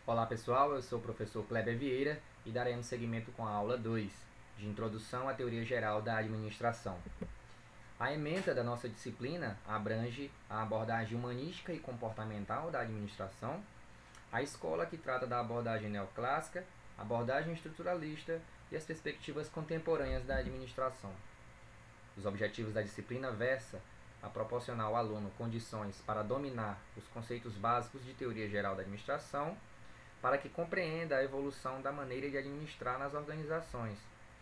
Olá pessoal, eu sou o professor Kleber Vieira e daremos seguimento com a aula 2, de Introdução à Teoria Geral da Administração. A ementa da nossa disciplina abrange a abordagem humanística e comportamental da administração, a escola que trata da abordagem neoclássica, abordagem estruturalista e as perspectivas contemporâneas da administração. Os objetivos da disciplina versa a proporcionar ao aluno condições para dominar os conceitos básicos de teoria geral da administração, para que compreenda a evolução da maneira de administrar nas organizações,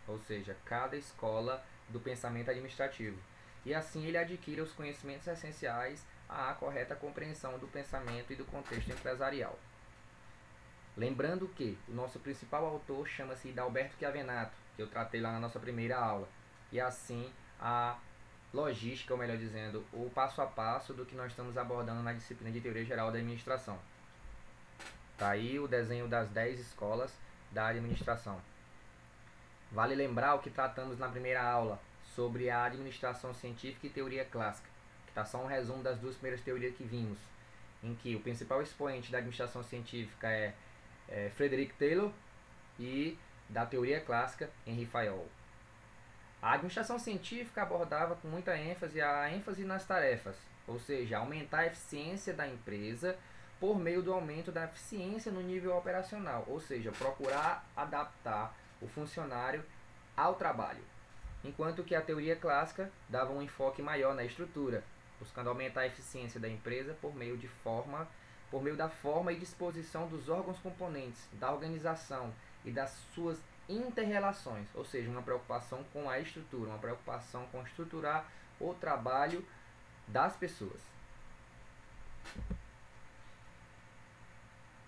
ou seja, cada escola do pensamento administrativo, e assim ele adquira os conhecimentos essenciais à correta compreensão do pensamento e do contexto empresarial. Lembrando que o nosso principal autor chama-se Dalberto Chiavenato, que eu tratei lá na nossa primeira aula, e assim a logística, ou melhor dizendo, o passo a passo do que nós estamos abordando na disciplina de Teoria Geral da Administração. Está aí o desenho das 10 escolas da administração. Vale lembrar o que tratamos na primeira aula sobre a administração científica e teoria clássica, que está só um resumo das duas primeiras teorias que vimos, em que o principal expoente da administração científica é Frederick Taylor e da teoria clássica Henri Fayol. A administração científica abordava com muita ênfase a ênfase nas tarefas, ou seja, aumentar a eficiência da empresa por meio do aumento da eficiência no nível operacional, ou seja, procurar adaptar o funcionário ao trabalho. Enquanto que a teoria clássica dava um enfoque maior na estrutura, buscando aumentar a eficiência da empresa por meio da forma e disposição dos órgãos componentes, da organização e das suas inter-relações, ou seja, uma preocupação com a estrutura, uma preocupação com estruturar o trabalho das pessoas.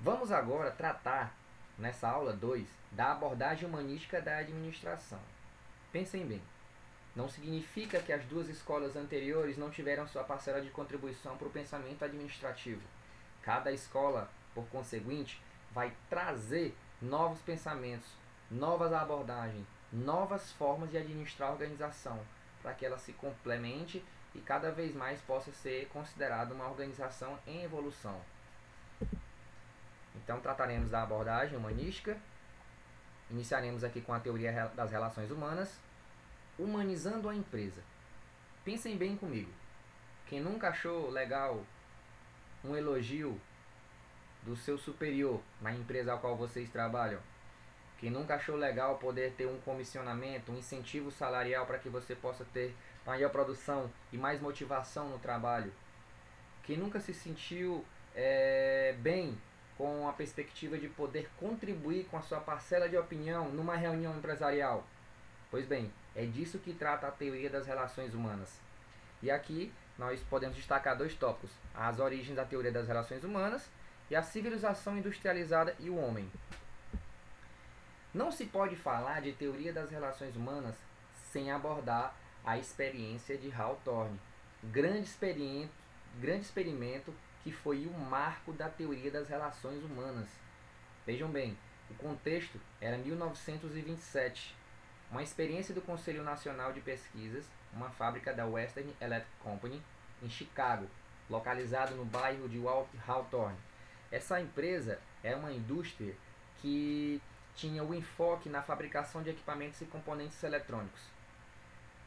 Vamos agora tratar, nessa aula 2, da abordagem humanística da administração. Pensem bem, não significa que as duas escolas anteriores não tiveram sua parcela de contribuição para o pensamento administrativo. Cada escola, por conseguinte, vai trazer novos pensamentos, novas abordagens, novas formas de administrar a organização, para que ela se complemente e cada vez mais possa ser considerada uma organização em evolução. Então trataremos da abordagem humanística, iniciaremos aqui com a teoria das relações humanas, humanizando a empresa. Pensem bem comigo, quem nunca achou legal um elogio do seu superior na empresa a qual vocês trabalham? Quem nunca achou legal poder ter um comissionamento, um incentivo salarial para que você possa ter maior produção e mais motivação no trabalho? Quem nunca se sentiu bem com a perspectiva de poder contribuir com a sua parcela de opinião numa reunião empresarial? Pois bem, é disso que trata a teoria das relações humanas. E aqui nós podemos destacar dois tópicos: as origens da teoria das relações humanas e a civilização industrializada e o homem. Não se pode falar de teoria das relações humanas sem abordar a experiência de Hal Thorne, grande experimento que foi o marco da teoria das relações humanas. Vejam bem, o contexto era 1927, uma experiência do Conselho Nacional de Pesquisas, uma fábrica da Western Electric Company, em Chicago, localizado no bairro de Hawthorne. Essa empresa é uma indústria que tinha o enfoque na fabricação de equipamentos e componentes eletrônicos.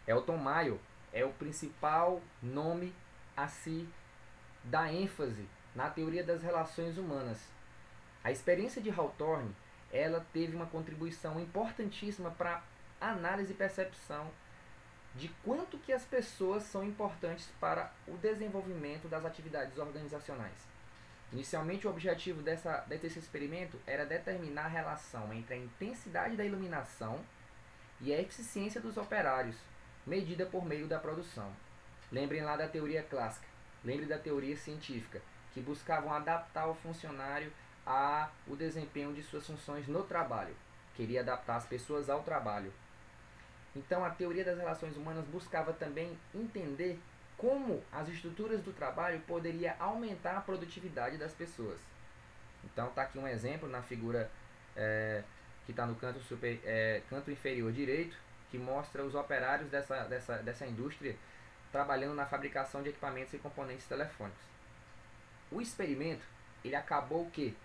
Elton Mayo é o principal nome a se dar ênfase na teoria das relações humanas. A experiência de Hawthorne, ela teve uma contribuição importantíssima para a análise e percepção de quanto que as pessoas são importantes para o desenvolvimento das atividades organizacionais. Inicialmente, o objetivo desse experimento era determinar a relação entre a intensidade da iluminação e a eficiência dos operários, medida por meio da produção. Lembrem lá da teoria clássica, lembrem da teoria científica, que buscavam adaptar o funcionário ao desempenho de suas funções no trabalho. Queria adaptar as pessoas ao trabalho. Então, a teoria das relações humanas buscava também entender como as estruturas do trabalho poderiam aumentar a produtividade das pessoas. Então, está aqui um exemplo na figura que está no canto inferior direito, que mostra os operários dessa indústria trabalhando na fabricação de equipamentos e componentes telefônicos. O experimento ele acabou que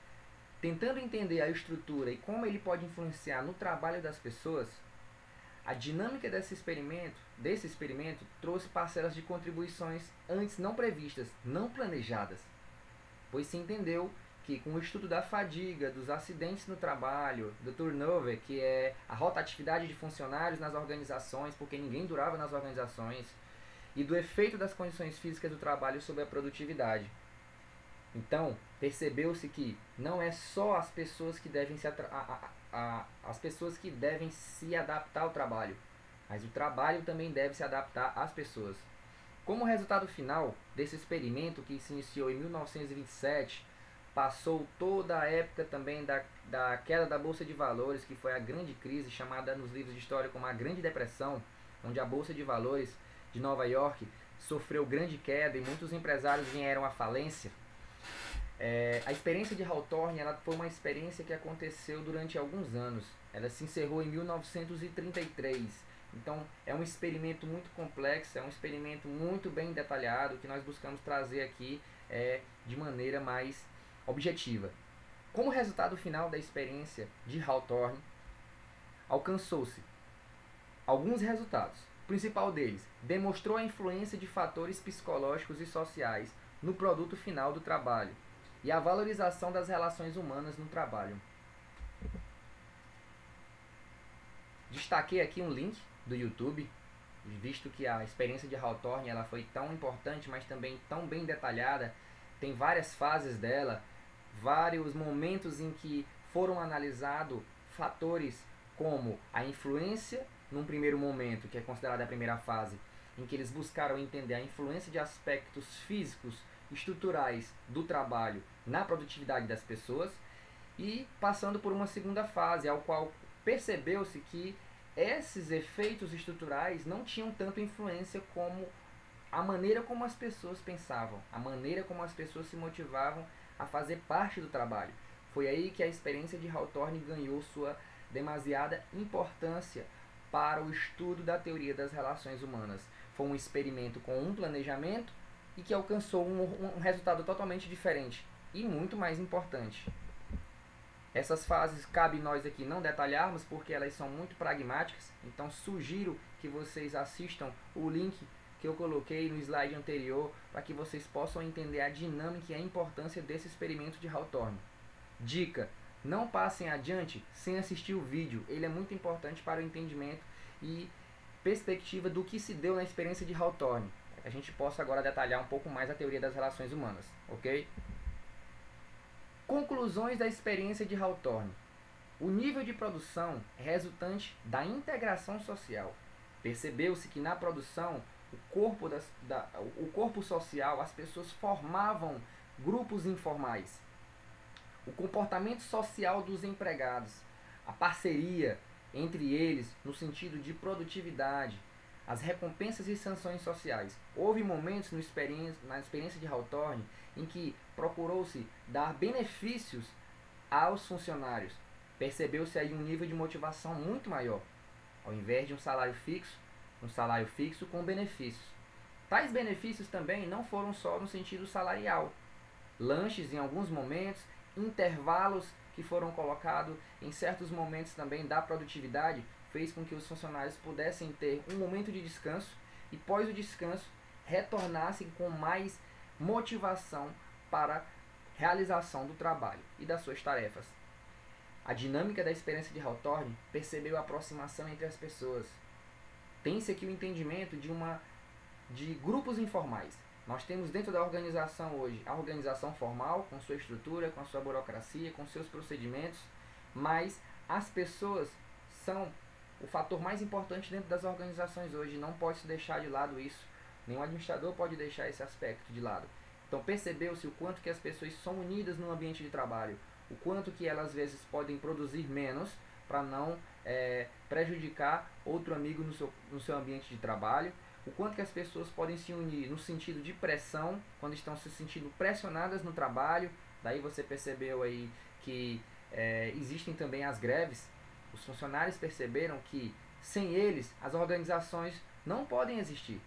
Tentando entender a estrutura e como ele pode influenciar no trabalho das pessoas, a dinâmica desse experimento trouxe parcelas de contribuições antes não previstas, não planejadas, pois se entendeu que com o estudo da fadiga, dos acidentes no trabalho, do turnover, que é a rotatividade de funcionários nas organizações, porque ninguém durava nas organizações, e do efeito das condições físicas do trabalho sobre a produtividade. Então, percebeu-se que não é só as pessoas que devem se adaptar ao trabalho, mas o trabalho também deve se adaptar às pessoas. Como resultado final desse experimento, que se iniciou em 1927, passou toda a época também da queda da Bolsa de Valores, que foi a grande crise, chamada nos livros de história como a Grande Depressão, onde a Bolsa de Valores de Nova York sofreu grande queda e muitos empresários vieram à falência. A experiência de Hawthorne foi uma experiência que aconteceu durante alguns anos. Ela se encerrou em 1933. Então é um experimento muito complexo, é um experimento muito bem detalhado que nós buscamos trazer aqui de maneira mais objetiva. Como resultado final da experiência de Hawthorne, alcançou-se alguns resultados. O principal deles, demonstrou a influência de fatores psicológicos e sociais no produto final do trabalho e a valorização das relações humanas no trabalho. Destaquei aqui um link do YouTube, visto que a experiência de Hawthorne ela foi tão importante, mas também tão bem detalhada. Tem várias fases dela, vários momentos em que foram analisados fatores como a influência, num primeiro momento, que é considerada a primeira fase, em que eles buscaram entender a influência de aspectos físicos, estruturais do trabalho na produtividade das pessoas, e passando por uma segunda fase, ao qual percebeu-se que esses efeitos estruturais não tinham tanta influência como a maneira como as pessoas pensavam, a maneira como as pessoas se motivavam a fazer parte do trabalho. Foi aí que a experiência de Hawthorne ganhou sua demasiada importância para o estudo da teoria das relações humanas. Foi um experimento com um planejamento e que alcançou um resultado totalmente diferente e muito mais importante. Essas fases cabe nós aqui não detalharmos porque elas são muito pragmáticas, então sugiro que vocês assistam o link que eu coloquei no slide anterior para que vocês possam entender a dinâmica e a importância desse experimento de Hawthorne. Dica: não passem adiante sem assistir o vídeo, ele é muito importante para o entendimento e perspectiva do que se deu na experiência de Hawthorne. A gente possa agora detalhar um pouco mais a teoria das relações humanas, ok? Conclusões da experiência de Hawthorne. O nível de produção é resultante da integração social. Percebeu-se que na produção, o corpo social, as pessoas formavam grupos informais. O comportamento social dos empregados, a parceria entre eles no sentido de produtividade, as recompensas e sanções sociais. Houve momentos na experiência de Hawthorne em que procurou-se dar benefícios aos funcionários. Percebeu-se aí um nível de motivação muito maior. Ao invés de um salário fixo com benefícios. Tais benefícios também não foram só no sentido salarial. Lanches em alguns momentos, intervalos que foram colocados em certos momentos também da produtividade, fez com que os funcionários pudessem ter um momento de descanso e, pós o descanso, retornassem com mais motivação para a realização do trabalho e das suas tarefas. A dinâmica da experiência de Hawthorne percebeu a aproximação entre as pessoas. Tem-se aqui o entendimento de grupos informais. Nós temos dentro da organização hoje a organização formal, com sua estrutura, com a sua burocracia, com seus procedimentos, mas as pessoas são o fator mais importante dentro das organizações hoje. Não pode se deixar de lado isso. Nenhum administrador pode deixar esse aspecto de lado. Então percebeu-se o quanto que as pessoas são unidas no ambiente de trabalho, o quanto que elas às vezes podem produzir menos para não prejudicar outro amigo no seu ambiente de trabalho, o quanto que as pessoas podem se unir no sentido de pressão, quando estão se sentindo pressionadas no trabalho. Daí você percebeu aí que existem também as greves. Os funcionários perceberam que sem eles as organizações não podem existir.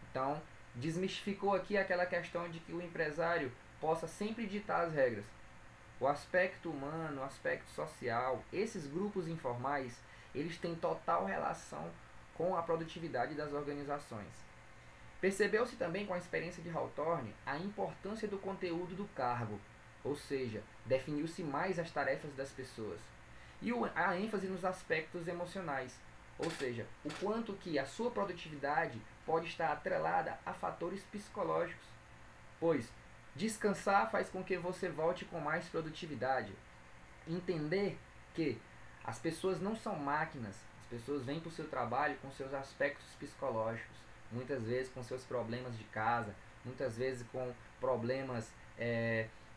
Então desmistificou aqui aquela questão de que o empresário possa sempre ditar as regras. O aspecto humano, o aspecto social, esses grupos informais, eles têm total relação com a produtividade das organizações. Percebeu-se também com a experiência de Hawthorne a importância do conteúdo do cargo, ou seja, definiu-se mais as tarefas das pessoas. E a ênfase nos aspectos emocionais, ou seja, o quanto que a sua produtividade pode estar atrelada a fatores psicológicos, pois descansar faz com que você volte com mais produtividade. Entender que as pessoas não são máquinas, as pessoas vêm para o seu trabalho com seus aspectos psicológicos, muitas vezes com seus problemas de casa, muitas vezes com problemas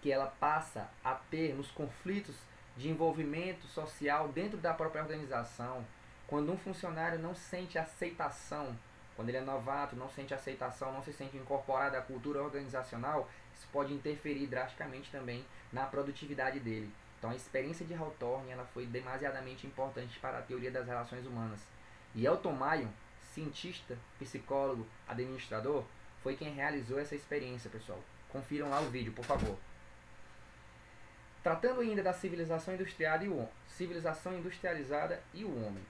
que ela passa a ter nos conflitos de envolvimento social dentro da própria organização. Quando um funcionário não sente aceitação, quando ele é novato, não sente aceitação, não se sente incorporado à cultura organizacional, isso pode interferir drasticamente também na produtividade dele. Então a experiência de Hawthorne ela foi demasiadamente importante para a teoria das relações humanas. E Elton Mayon, cientista, psicólogo, administrador, foi quem realizou essa experiência, pessoal. Confiram lá o vídeo, por favor. Tratando ainda da civilização industrializada e o homem.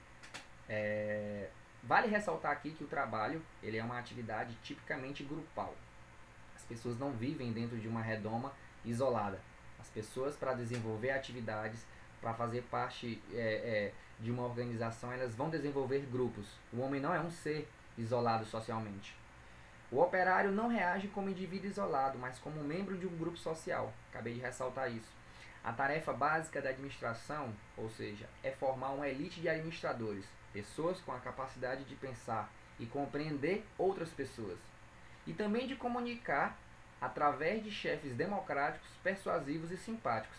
Vale ressaltar aqui que o trabalho ele é uma atividade tipicamente grupal. As pessoas não vivem dentro de uma redoma isolada. As pessoas, para desenvolver atividades, para fazer parte de uma organização, elas vão desenvolver grupos. O homem não é um ser isolado socialmente. O operário não reage como indivíduo isolado, mas como membro de um grupo social. Acabei de ressaltar isso. A tarefa básica da administração, ou seja, é formar uma elite de administradores, pessoas com a capacidade de pensar e compreender outras pessoas, e também de comunicar através de chefes democráticos, persuasivos e simpáticos.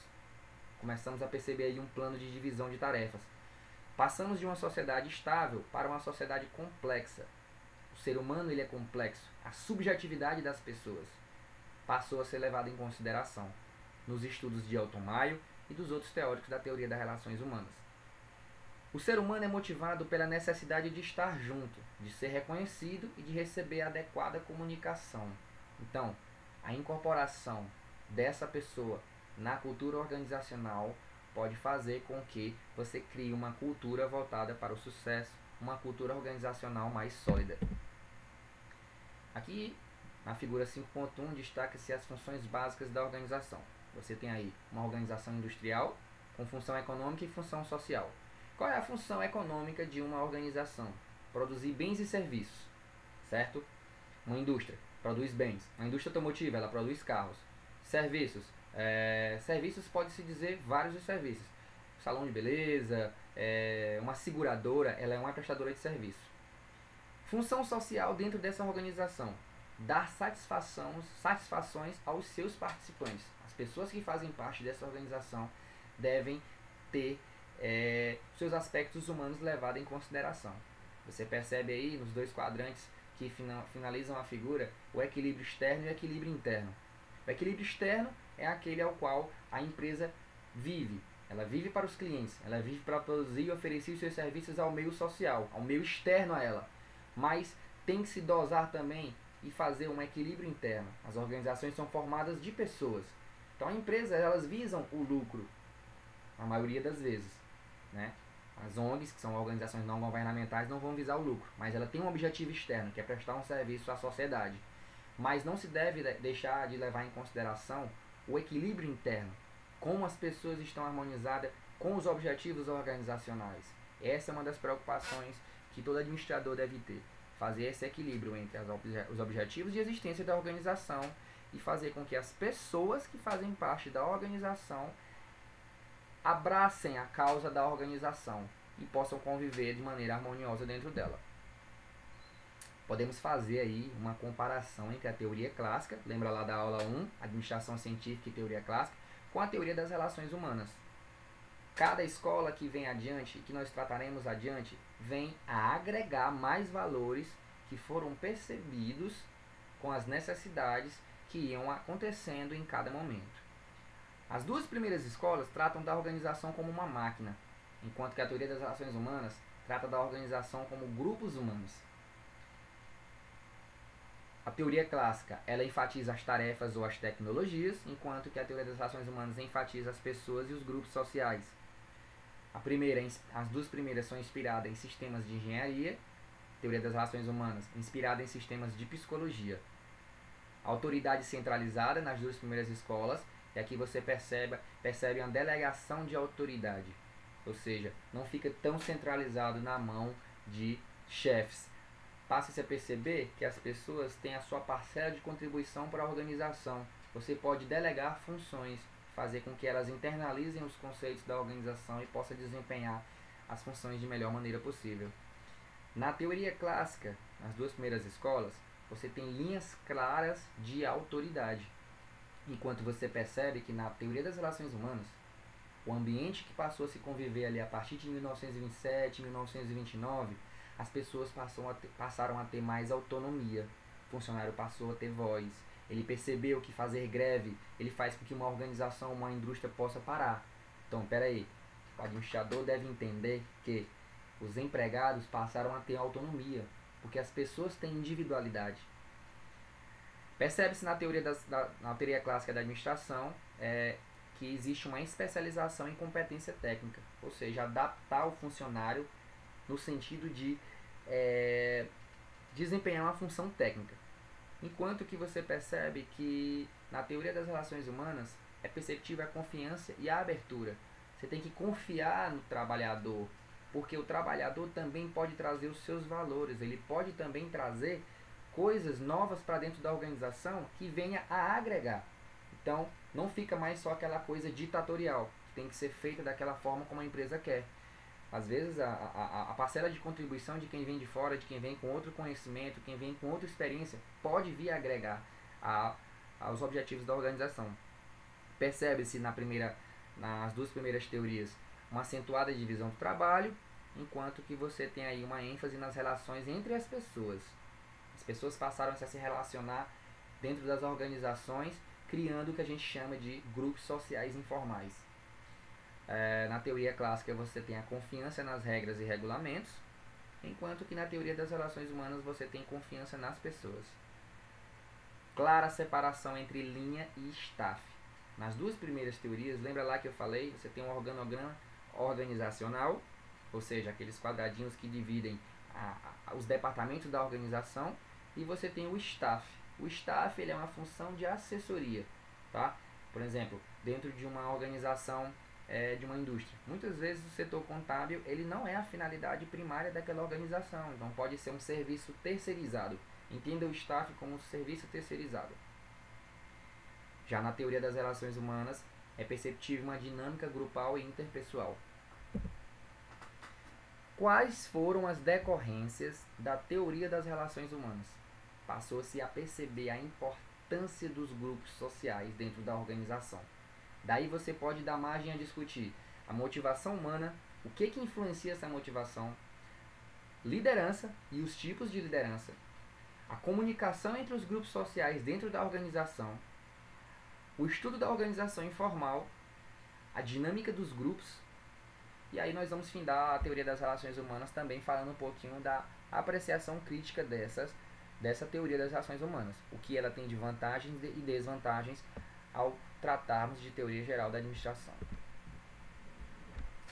Começamos a perceber aí um plano de divisão de tarefas. Passamos de uma sociedade estável para uma sociedade complexa. O ser humano ele é complexo. A subjetividade das pessoas passou a ser levada em consideração nos estudos de Elton Mayo e dos outros teóricos da teoria das relações humanas. O ser humano é motivado pela necessidade de estar junto, de ser reconhecido e de receber adequada comunicação. Então, a incorporação dessa pessoa na cultura organizacional pode fazer com que você crie uma cultura voltada para o sucesso, uma cultura organizacional mais sólida. Aqui, na figura 5.1, destaca-se as funções básicas da organização. Você tem aí uma organização industrial com função econômica e função social. Qual é a função econômica de uma organização? Produzir bens e serviços, certo? Uma indústria produz bens. Uma indústria automotiva, ela produz carros. Serviços. Serviços pode-se dizer vários dos serviços. Salão de beleza, uma seguradora, ela é uma prestadora de serviço. Função social dentro dessa organização. Dar satisfações aos seus participantes. As pessoas que fazem parte dessa organização devem ter seus aspectos humanos levados em consideração. Você percebe aí nos dois quadrantes que finalizam a figura o equilíbrio externo e o equilíbrio interno. O equilíbrio externo é aquele ao qual a empresa vive. Ela vive para os clientes, ela vive para produzir e oferecer os seus serviços ao meio social, ao meio externo a ela. Mas tem que se dosar também e fazer um equilíbrio interno. As organizações são formadas de pessoas. Então, as empresas elas visam o lucro, a maioria das vezes, né? As ONGs, que são organizações não governamentais, não vão visar o lucro, mas ela tem um objetivo externo, que é prestar um serviço à sociedade. Mas não se deve deixar de levar em consideração o equilíbrio interno, como as pessoas estão harmonizadas com os objetivos organizacionais. Essa é uma das preocupações que todo administrador deve ter, fazer esse equilíbrio entre os objetivos de existência da organização e fazer com que as pessoas que fazem parte da organização abracem a causa da organização e possam conviver de maneira harmoniosa dentro dela. Podemos fazer aí uma comparação entre a teoria clássica, lembra lá da aula 1, administração científica e teoria clássica, com a teoria das relações humanas. Cada escola que vem adiante, que nós trataremos adiante, vem a agregar mais valores que foram percebidos com as necessidades que iam acontecendo em cada momento. As duas primeiras escolas tratam da organização como uma máquina, enquanto que a teoria das relações humanas trata da organização como grupos humanos. A teoria clássica, ela enfatiza as tarefas ou as tecnologias, enquanto que a teoria das relações humanas enfatiza as pessoas e os grupos sociais. As duas primeiras são inspiradas em sistemas de engenharia, teoria das relações humanas, inspirada em sistemas de psicologia. A autoridade centralizada nas duas primeiras escolas, e aqui você percebe uma delegação de autoridade, ou seja, não fica tão centralizado na mão de chefes. Passa-se a perceber que as pessoas têm a sua parcela de contribuição para a organização. Você pode delegar funções, fazer com que elas internalizem os conceitos da organização e possam desempenhar as funções de melhor maneira possível. Na teoria clássica, nas duas primeiras escolas, você tem linhas claras de autoridade. Enquanto você percebe que na teoria das relações humanas, o ambiente que passou a se conviver ali a partir de 1927, 1929, as pessoas passaram a ter mais autonomia. O funcionário passou a ter voz. Ele percebeu que fazer greve, ele faz com que uma organização, uma indústria possa parar. Então, peraí, o administrador deve entender que os empregados passaram a ter autonomia, porque as pessoas têm individualidade. Percebe-se na teoria clássica da administração que existe uma especialização em competência técnica, ou seja, adaptar o funcionário no sentido de desempenhar uma função técnica. Enquanto que você percebe que na teoria das relações humanas é perceptível a confiança e a abertura. Você tem que confiar no trabalhador, porque o trabalhador também pode trazer os seus valores, ele pode também trazer coisas novas para dentro da organização que venha a agregar. Então, não fica mais só aquela coisa ditatorial, que tem que ser feita daquela forma como a empresa quer. Às vezes, a parcela de contribuição de quem vem de fora, de quem vem com outro conhecimento, quem vem com outra experiência, pode vir a agregar aos objetivos da organização. Percebe-se nas duas primeiras teorias uma acentuada divisão do trabalho, enquanto que você tem aí uma ênfase nas relações entre as pessoas. As pessoas passaram a se relacionar dentro das organizações, criando o que a gente chama de grupos sociais informais. Na teoria clássica você tem a confiança nas regras e regulamentos, enquanto que na teoria das relações humanas você tem confiança nas pessoas. Clara separação entre linha e staff. Nas duas primeiras teorias, lembra lá que eu falei, você tem um organograma organizacional, ou seja, aqueles quadradinhos que dividem os departamentos da organização, e você tem o staff. O staff ele é uma função de assessoria, tá? Por exemplo, dentro de uma organização de uma indústria, muitas vezes o setor contábil ele não é a finalidade primária daquela organização, então pode ser um serviço terceirizado. Entenda o staff como um serviço terceirizado. Já na teoria das relações humanas é perceptível uma dinâmica grupal e interpessoal. Quais foram as decorrências da teoria das relações humanas? Passou-se a perceber a importância dos grupos sociais dentro da organização. Daí você pode dar margem a discutir a motivação humana, o que influencia essa motivação, liderança e os tipos de liderança, a comunicação entre os grupos sociais dentro da organização, o estudo da organização informal, a dinâmica dos grupos, e aí nós vamos findar a teoria das relações humanas também falando um pouquinho da apreciação crítica dessa teoria das relações humanas, o que ela tem de vantagens e desvantagens ao tratarmos de teoria geral da administração.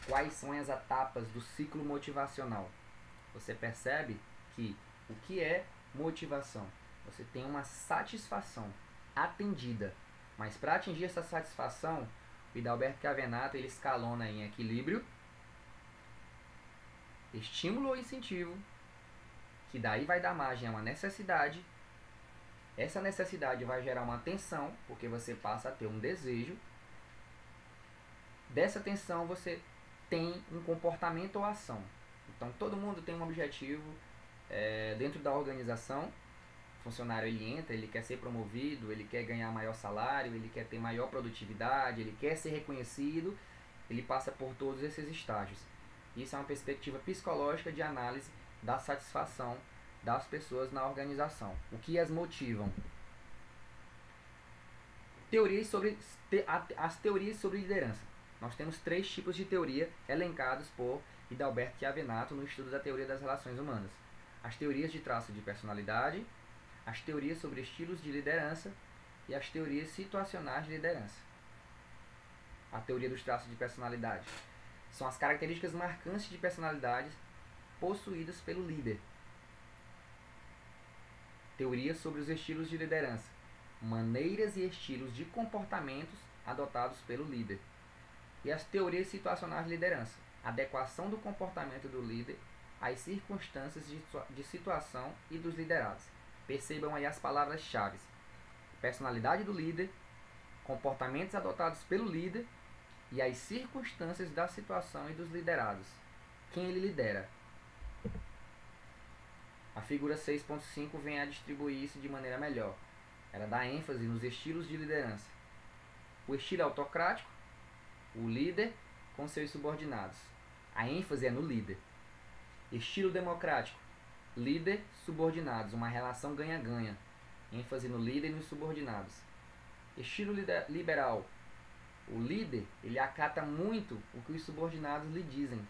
Quais são as etapas do ciclo motivacional? Você percebe que o que é motivação? Você tem uma satisfação atendida, mas para atingir essa satisfação, o Hidalberto Chiavenato ele escalona em equilíbrio, estímulo ou incentivo, que daí vai dar margem a uma necessidade. Essa necessidade vai gerar uma tensão, porque você passa a ter um desejo. Dessa tensão você tem um comportamento ou ação. Então todo mundo tem um objetivo dentro da organização. O funcionário ele entra, ele quer ser promovido, ele quer ganhar maior salário, ele quer ter maior produtividade, ele quer ser reconhecido, ele passa por todos esses estágios. Isso é uma perspectiva psicológica de análise da satisfação das pessoas na organização. O que as motivam? As teorias sobre liderança. Nós temos 3 tipos de teoria elencados por Hidalberto Chiavenato no estudo da teoria das relações humanas. As teorias de traço de personalidade, as teorias sobre estilos de liderança e as teorias situacionais de liderança. A teoria dos traços de personalidade são as características marcantes de personalidades possuídas pelo líder. Teoria sobre os estilos de liderança, maneiras e estilos de comportamentos adotados pelo líder. E as teorias situacionais de liderança, adequação do comportamento do líder às circunstâncias de situação e dos liderados. Percebam aí as palavras-chave: personalidade do líder, comportamentos adotados pelo líder e as circunstâncias da situação e dos liderados. Quem ele lidera? A figura 6.5 vem a distribuir isso de maneira melhor. Ela dá ênfase nos estilos de liderança. O estilo autocrático, o líder com seus subordinados. A ênfase é no líder. Estilo democrático, líder, subordinados, uma relação ganha-ganha. ênfase no líder e nos subordinados. Estilo liberal, o líder ele acata muito o que os subordinados lhe dizem.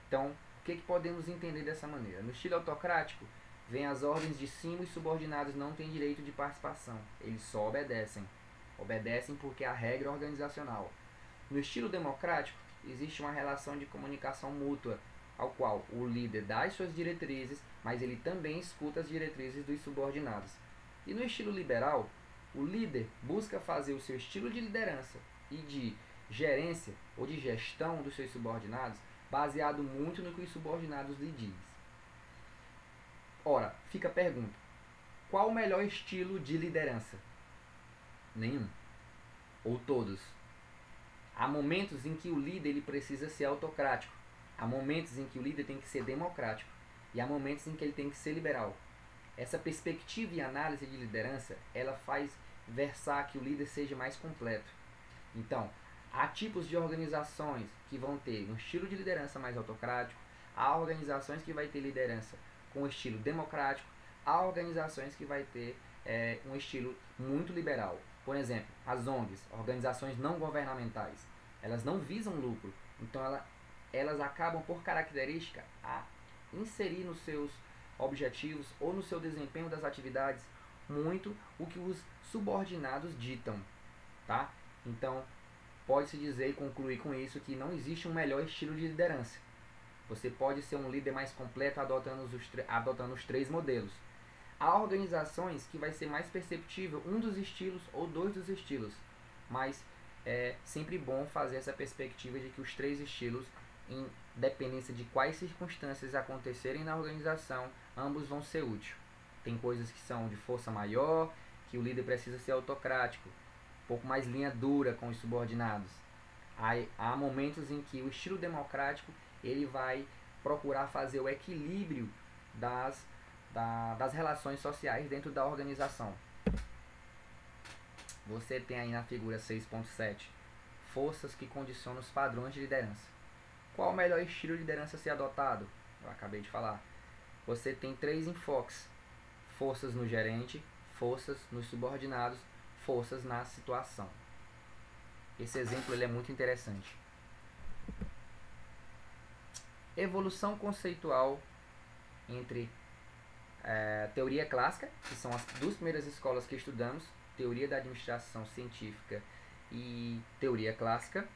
Então, o que podemos entender dessa maneira? No estilo autocrático, vem as ordens de cima e os subordinados não têm direito de participação. Eles só obedecem. Obedecem porque é a regra organizacional. No estilo democrático, existe uma relação de comunicação mútua, ao qual o líder dá as suas diretrizes, mas ele também escuta as diretrizes dos subordinados. E no estilo liberal, o líder busca fazer o seu estilo de liderança e de gerência ou de gestão dos seus subordinados baseado muito no que os subordinados lhe dizem. Ora, fica a pergunta: qual o melhor estilo de liderança? Nenhum. Ou todos. Há momentos em que o líder ele precisa ser autocrático. Há momentos em que o líder tem que ser democrático. E há momentos em que ele tem que ser liberal. Essa perspectiva e análise de liderança, ela faz versar que o líder seja mais completo. Então, há tipos de organizações que vão ter um estilo de liderança mais autocrático, há organizações que vai ter liderança com estilo democrático, há organizações que vai ter um estilo muito liberal. Por exemplo, as ONGs, organizações não governamentais, elas não visam lucro, então elas acabam por característica a inserir nos seus objetivos ou no seu desempenho das atividades muito o que os subordinados ditam, tá? Então, pode-se dizer e concluir com isso que não existe um melhor estilo de liderança. Você pode ser um líder mais completo adotando os três modelos. Há organizações que vai ser mais perceptível um dos estilos ou dois dos estilos, mas é sempre bom fazer essa perspectiva de que os três estilos, em dependência de quais circunstâncias acontecerem na organização, ambos vão ser úteis. Tem coisas que são de força maior, que o líder precisa ser autocrático, um pouco mais linha dura com os subordinados. Há momentos em que o estilo democrático ele vai procurar fazer o equilíbrio das relações sociais dentro da organização. Você tem aí na figura 6.7 forças que condicionam os padrões de liderança. Qual o melhor estilo de liderança a ser adotado? Eu acabei de falar. Você tem três enfoques: forças no gerente, forças nos subordinados, forças na situação. Esse exemplo ele é muito interessante. Evolução conceitual entre teoria clássica, que são as duas primeiras escolas que estudamos, teoria da administração científica e teoria clássica,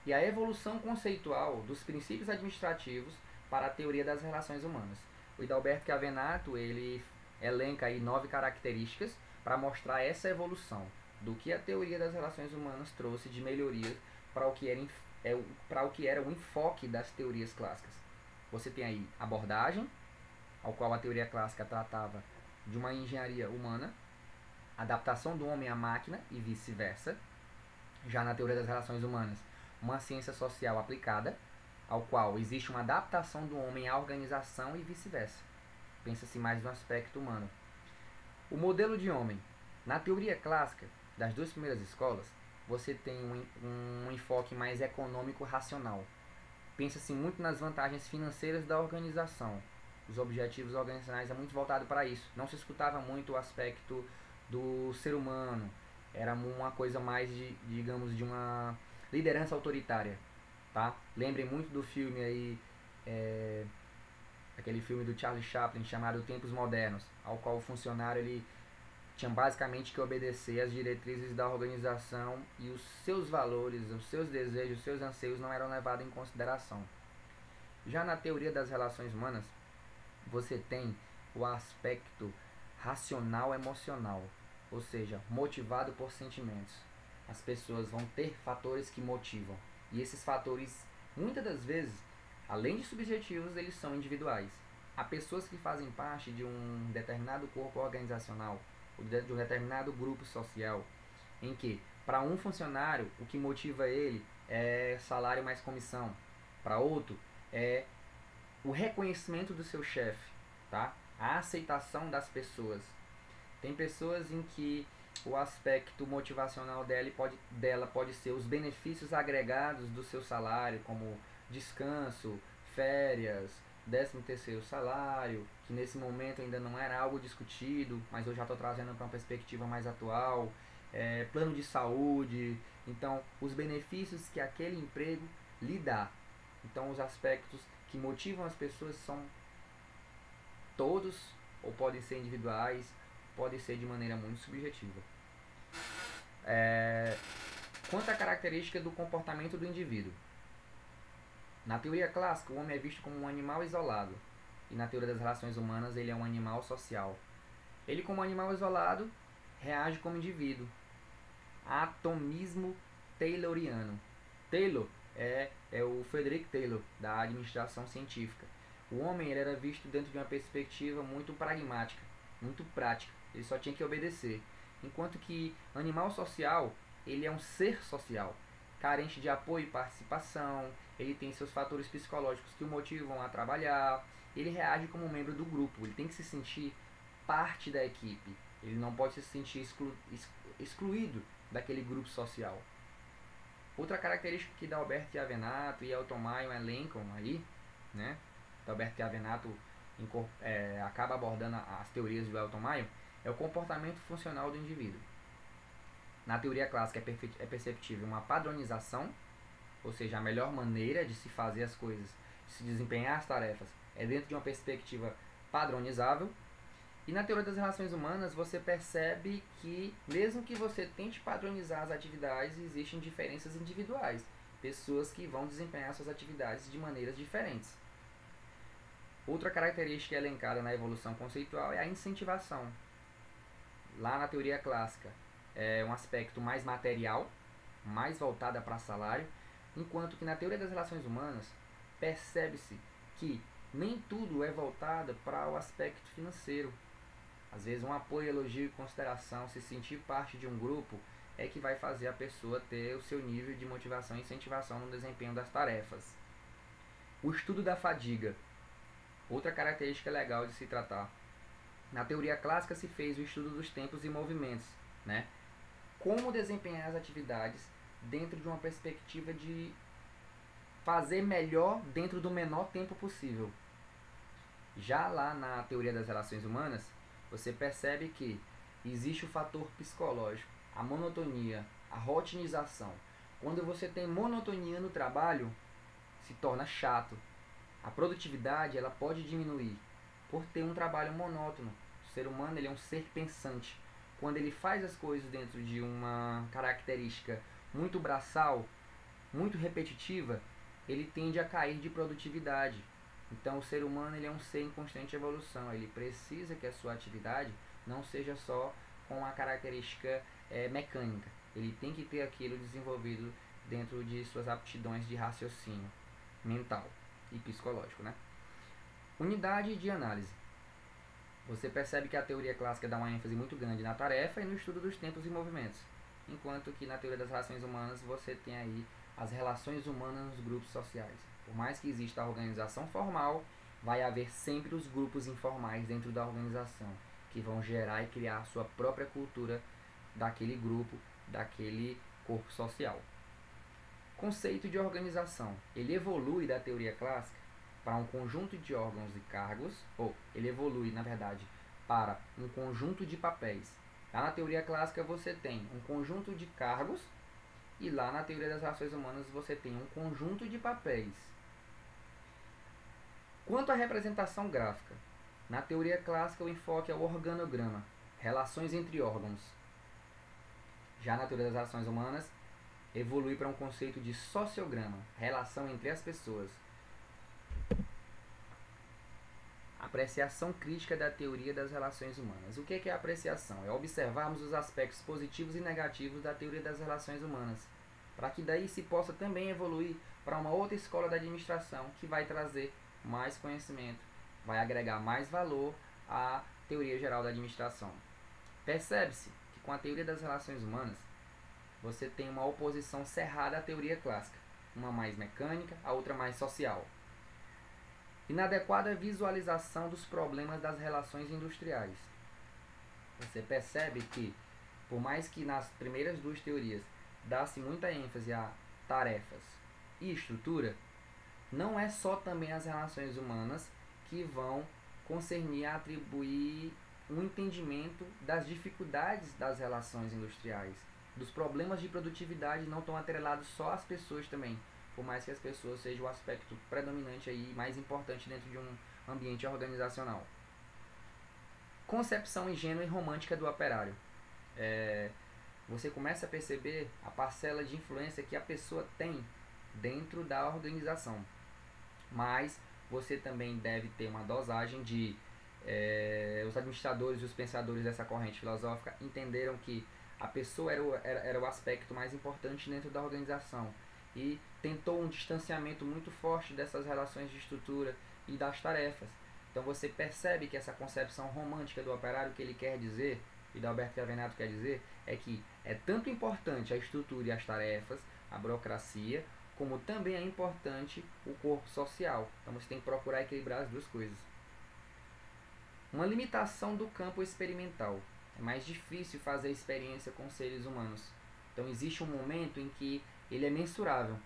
e a evolução conceitual dos princípios administrativos para a teoria das relações humanas. O Hidalberto Chiavenato ele elenca aí 9 características para mostrar essa evolução do que a teoria das relações humanas trouxe de melhoria para o que era o enfoque das teorias clássicas. Você tem aí abordagem, ao qual a teoria clássica tratava de uma engenharia humana, adaptação do homem à máquina e vice-versa. Já na teoria das relações humanas, uma ciência social aplicada, ao qual existe uma adaptação do homem à organização e vice-versa. Pensa-se mais no aspecto humano. O modelo de homem. Na teoria clássica, das duas primeiras escolas, você tem um enfoque mais econômico-racional. Pensa-se muito nas vantagens financeiras da organização. Os objetivos organizacionais é muito voltado para isso. Não se escutava muito o aspecto do ser humano. Era uma coisa mais de uma liderança autoritária, tá? Lembrem muito do filme aí aquele filme do Charlie Chaplin chamado Tempos Modernos, ao qual o funcionário ele tinha basicamente que obedecer às diretrizes da organização e os seus valores, os seus desejos, os seus anseios não eram levados em consideração. Já na teoria das relações humanas, você tem o aspecto racional emocional, ou seja, motivado por sentimentos. As pessoas vão ter fatores que motivam, e esses fatores, muitas das vezes, além de subjetivos, eles são individuais. Há pessoas que fazem parte de um determinado corpo organizacional, ou de um determinado grupo social, em que, para um funcionário, o que motiva ele é salário mais comissão. Para outro, é o reconhecimento do seu chefe, tá? A aceitação das pessoas. Tem pessoas em que o aspecto motivacional dela pode ser os benefícios agregados do seu salário, como descanso, férias, 13º salário, que nesse momento ainda não era algo discutido, mas eu já estou trazendo para uma perspectiva mais atual, plano de saúde, então os benefícios que aquele emprego lhe dá. Então os aspectos que motivam as pessoas são todos, ou podem ser individuais, podem ser de maneira muito subjetiva. Quanto à característica do comportamento do indivíduo. Na teoria clássica, o homem é visto como um animal isolado, e na teoria das relações humanas ele é um animal social. Ele, como animal isolado, reage como indivíduo. Atomismo tayloriano. Taylor é o Frederick Taylor, da administração científica. O homem ele era visto dentro de uma perspectiva muito pragmática, muito prática. Ele só tinha que obedecer. Enquanto que animal social, ele é um ser social, carente de apoio e participação, ele tem seus fatores psicológicos que o motivam a trabalhar, ele reage como um membro do grupo, ele tem que se sentir parte da equipe, ele não pode se sentir excluído daquele grupo social. Outra característica que Dalbert e Avenato e Elton Mayo elencam aí, né? Dalbert e Avenato acaba abordando as teorias do Elton Mayo, é o comportamento funcional do indivíduo. Na teoria clássica é perceptível uma padronização, ou seja, a melhor maneira de se fazer as coisas, de se desempenhar as tarefas, é dentro de uma perspectiva padronizável. E na teoria das relações humanas você percebe que, mesmo que você tente padronizar as atividades, existem diferenças individuais, pessoas que vão desempenhar suas atividades de maneiras diferentes. Outra característica elencada na evolução conceitual é a incentivação. Lá na teoria clássica é um aspecto mais material, mais voltada para salário, enquanto que na teoria das relações humanas percebe-se que nem tudo é voltado para o aspecto financeiro. Às vezes um apoio, elogio e consideração, se sentir parte de um grupo, é que vai fazer a pessoa ter o seu nível de motivação e incentivação no desempenho das tarefas. O estudo da fadiga. Outra característica legal de se tratar. Na teoria clássica se fez o estudo dos tempos e movimentos, né? Como desempenhar as atividades dentro de uma perspectiva de fazer melhor dentro do menor tempo possível. Já lá na teoria das relações humanas, você percebe que existe o fator psicológico, a monotonia, a rotinização. Quando você tem monotonia no trabalho, se torna chato. A produtividade ela pode diminuir por ter um trabalho monótono. O ser humano ele é um ser pensante. Quando ele faz as coisas dentro de uma característica muito braçal, muito repetitiva, ele tende a cair de produtividade. Então o ser humano ele é um ser em constante evolução. Ele precisa que a sua atividade não seja só com a característica mecânica. Ele tem que ter aquilo desenvolvido dentro de suas aptidões de raciocínio mental e psicológico, né? Unidade de análise. Você percebe que a teoria clássica dá uma ênfase muito grande na tarefa e no estudo dos tempos e movimentos, enquanto que na teoria das relações humanas você tem aí as relações humanas nos grupos sociais. Por mais que exista a organização formal, vai haver sempre os grupos informais dentro da organização, que vão gerar e criar a sua própria cultura daquele grupo, daquele corpo social. Conceito de organização. Ele evolui da teoria clássica para um conjunto de órgãos e cargos, ou ele evolui, na verdade, para um conjunto de papéis. Lá na teoria clássica você tem um conjunto de cargos e lá na teoria das relações humanas você tem um conjunto de papéis. Quanto à representação gráfica, na teoria clássica o enfoque é o organograma, relações entre órgãos. Já na teoria das relações humanas, evolui para um conceito de sociograma, relação entre as pessoas. Apreciação crítica da teoria das relações humanas. O que é a apreciação? É observarmos os aspectos positivos e negativos da teoria das relações humanas, para que daí se possa também evoluir para uma outra escola da administração que vai trazer mais conhecimento, vai agregar mais valor à teoria geral da administração. Percebe-se que com a teoria das relações humanas, você tem uma oposição cerrada à teoria clássica, uma mais mecânica, a outra mais social. Inadequada visualização dos problemas das relações industriais. Você percebe que, por mais que nas primeiras duas teorias dá-se muita ênfase a tarefas e estrutura, não é só também as relações humanas que vão concernir a atribuir um entendimento das dificuldades das relações industriais, dos problemas de produtividade não estão atrelados só às pessoas também, por mais que as pessoas sejam o aspecto predominante aí, mais importante dentro de um ambiente organizacional. Concepção ingênua e romântica do operário. Você começa a perceber a parcela de influência que a pessoa tem dentro da organização, mas você também deve ter uma dosagem de os administradores e os pensadores dessa corrente filosófica entenderam que a pessoa era o aspecto mais importante dentro da organização e tentou um distanciamento muito forte dessas relações de estrutura e das tarefas. Então você percebe que essa concepção romântica do operário, que ele quer dizer, e da Alberto Chiavenato quer dizer, é que é tanto importante a estrutura e as tarefas, a burocracia, como também é importante o corpo social. Então você tem que procurar equilibrar as duas coisas. Uma limitação do campo experimental. É mais difícil fazer experiência com seres humanos. Então existe um momento em que ele é mensurável,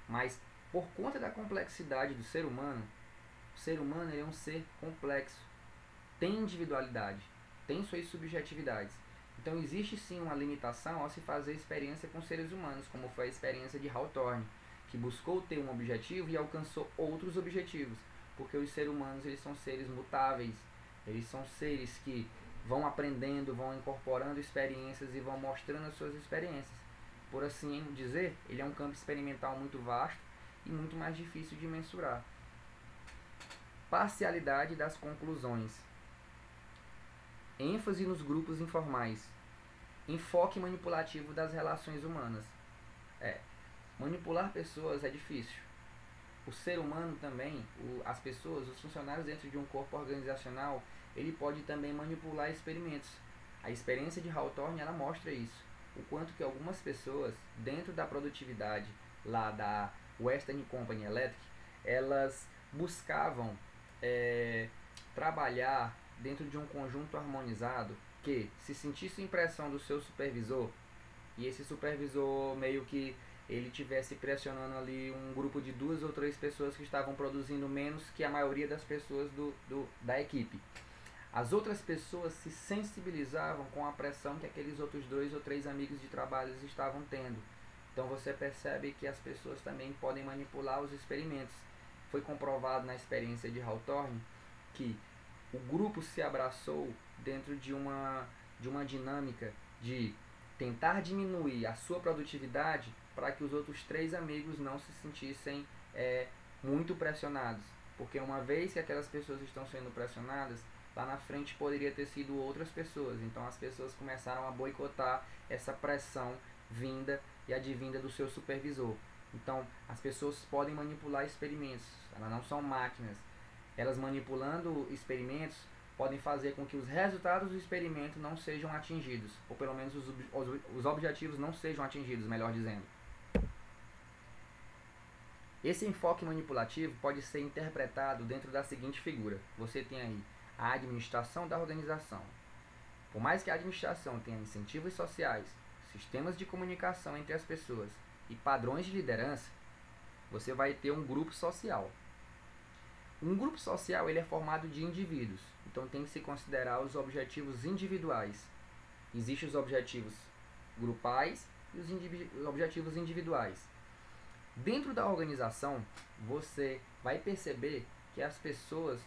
mas por conta da complexidade do ser humano, o ser humano ele é um ser complexo, tem individualidade, tem suas subjetividades. Então existe sim uma limitação ao se fazer experiência com seres humanos, como foi a experiência de Hawthorne, que buscou ter um objetivo e alcançou outros objetivos, porque os seres humanos eles são seres mutáveis, eles são seres que vão aprendendo, vão incorporando experiências e vão mostrando as suas experiências. Por assim dizer, ele é um campo experimental muito vasto e muito mais difícil de mensurar. Parcialidade das conclusões. ênfase nos grupos informais, enfoque manipulativo das relações humanas. Manipular pessoas é difícil. O ser humano também, as pessoas, os funcionários dentro de um corpo organizacional, ele pode também manipular experimentos. A experiência de Hawthorne, ela mostra isso. O quanto que algumas pessoas, dentro da produtividade lá da Western Company Electric, elas buscavam trabalhar dentro de um conjunto harmonizado que, se sentisse impressão do seu supervisor, e esse supervisor meio que ele tivesse pressionando ali um grupo de 2 ou 3 pessoas que estavam produzindo menos que a maioria das pessoas da equipe. As outras pessoas se sensibilizavam com a pressão que aqueles outros 2 ou 3 amigos de trabalho estavam tendo. Então você percebe que as pessoas também podem manipular os experimentos. Foi comprovado na experiência de Hawthorne que o grupo se abraçou dentro de uma dinâmica de tentar diminuir a sua produtividade para que os outros 3 amigos não se sentissem muito pressionados. Porque uma vez que aquelas pessoas estão sendo pressionadas, lá na frente poderia ter sido outras pessoas. Então as pessoas começaram a boicotar essa pressão vinda e advinda do seu supervisor. Então as pessoas podem manipular experimentos, elas não são máquinas. Elas manipulando experimentos podem fazer com que os resultados do experimento não sejam atingidos, ou pelo menos os objetivos não sejam atingidos, melhor dizendo. Esse enfoque manipulativo pode ser interpretado dentro da seguinte figura. Você tem aí a administração da organização. Por mais que a administração tenha incentivos sociais, sistemas de comunicação entre as pessoas e padrões de liderança, você vai ter um grupo social. Um grupo social ele é formado de indivíduos, então tem que se considerar os objetivos individuais. Existem os objetivos grupais e os objetivos individuais. Dentro da organização, você vai perceber que as pessoas,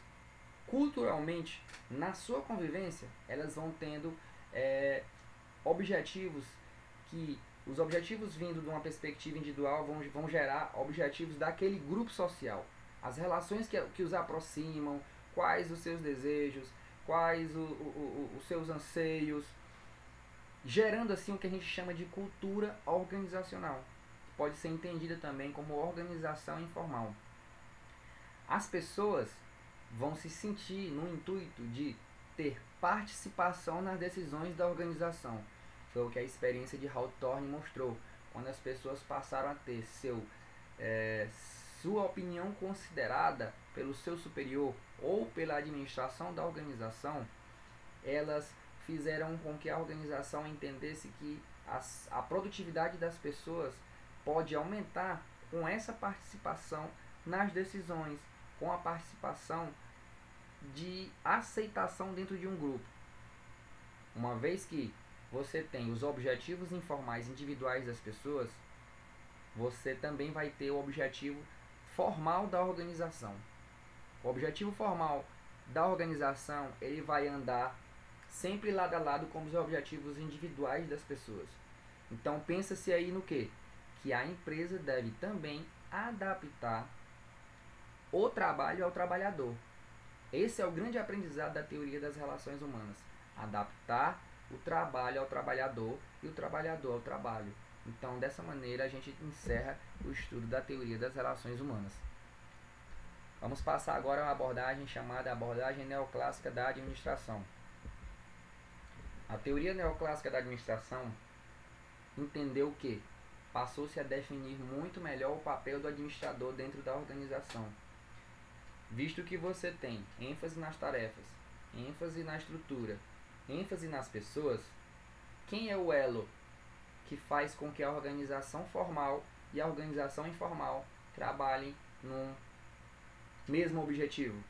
culturalmente, na sua convivência, elas vão tendo objetivos que os objetivos vindo de uma perspectiva individual vão gerar objetivos daquele grupo social. As relações que os aproximam, quais os seus desejos, quais os seus anseios, gerando assim o que a gente chama de cultura organizacional. Pode ser entendida também como organização informal. As pessoas vão se sentir no intuito de ter participação nas decisões da organização. Foi o que a experiência de Hawthorne mostrou. Quando as pessoas passaram a ter sua opinião considerada pelo seu superior ou pela administração da organização, elas fizeram com que a organização entendesse que a produtividade das pessoas pode aumentar com essa participação nas decisões, com a participação de aceitação dentro de um grupo. Uma vez que você tem os objetivos informais individuais das pessoas, você também vai ter o objetivo formal da organização. O objetivo formal da organização, ele vai andar sempre lado a lado com os objetivos individuais das pessoas. Então pensa-se aí no quê? Que a empresa deve também adaptar o trabalho ao trabalhador. Esse é o grande aprendizado da teoria das relações humanas. Adaptar o trabalho ao trabalhador e o trabalhador ao trabalho. Então, dessa maneira, a gente encerra o estudo da teoria das relações humanas. Vamos passar agora a uma abordagem chamada abordagem neoclássica da administração. A teoria neoclássica da administração entendeu que passou-se a definir muito melhor o papel do administrador dentro da organização. Visto que você tem ênfase nas tarefas, ênfase na estrutura, ênfase nas pessoas, quem é o elo que faz com que a organização formal e a organização informal trabalhem num mesmo objetivo?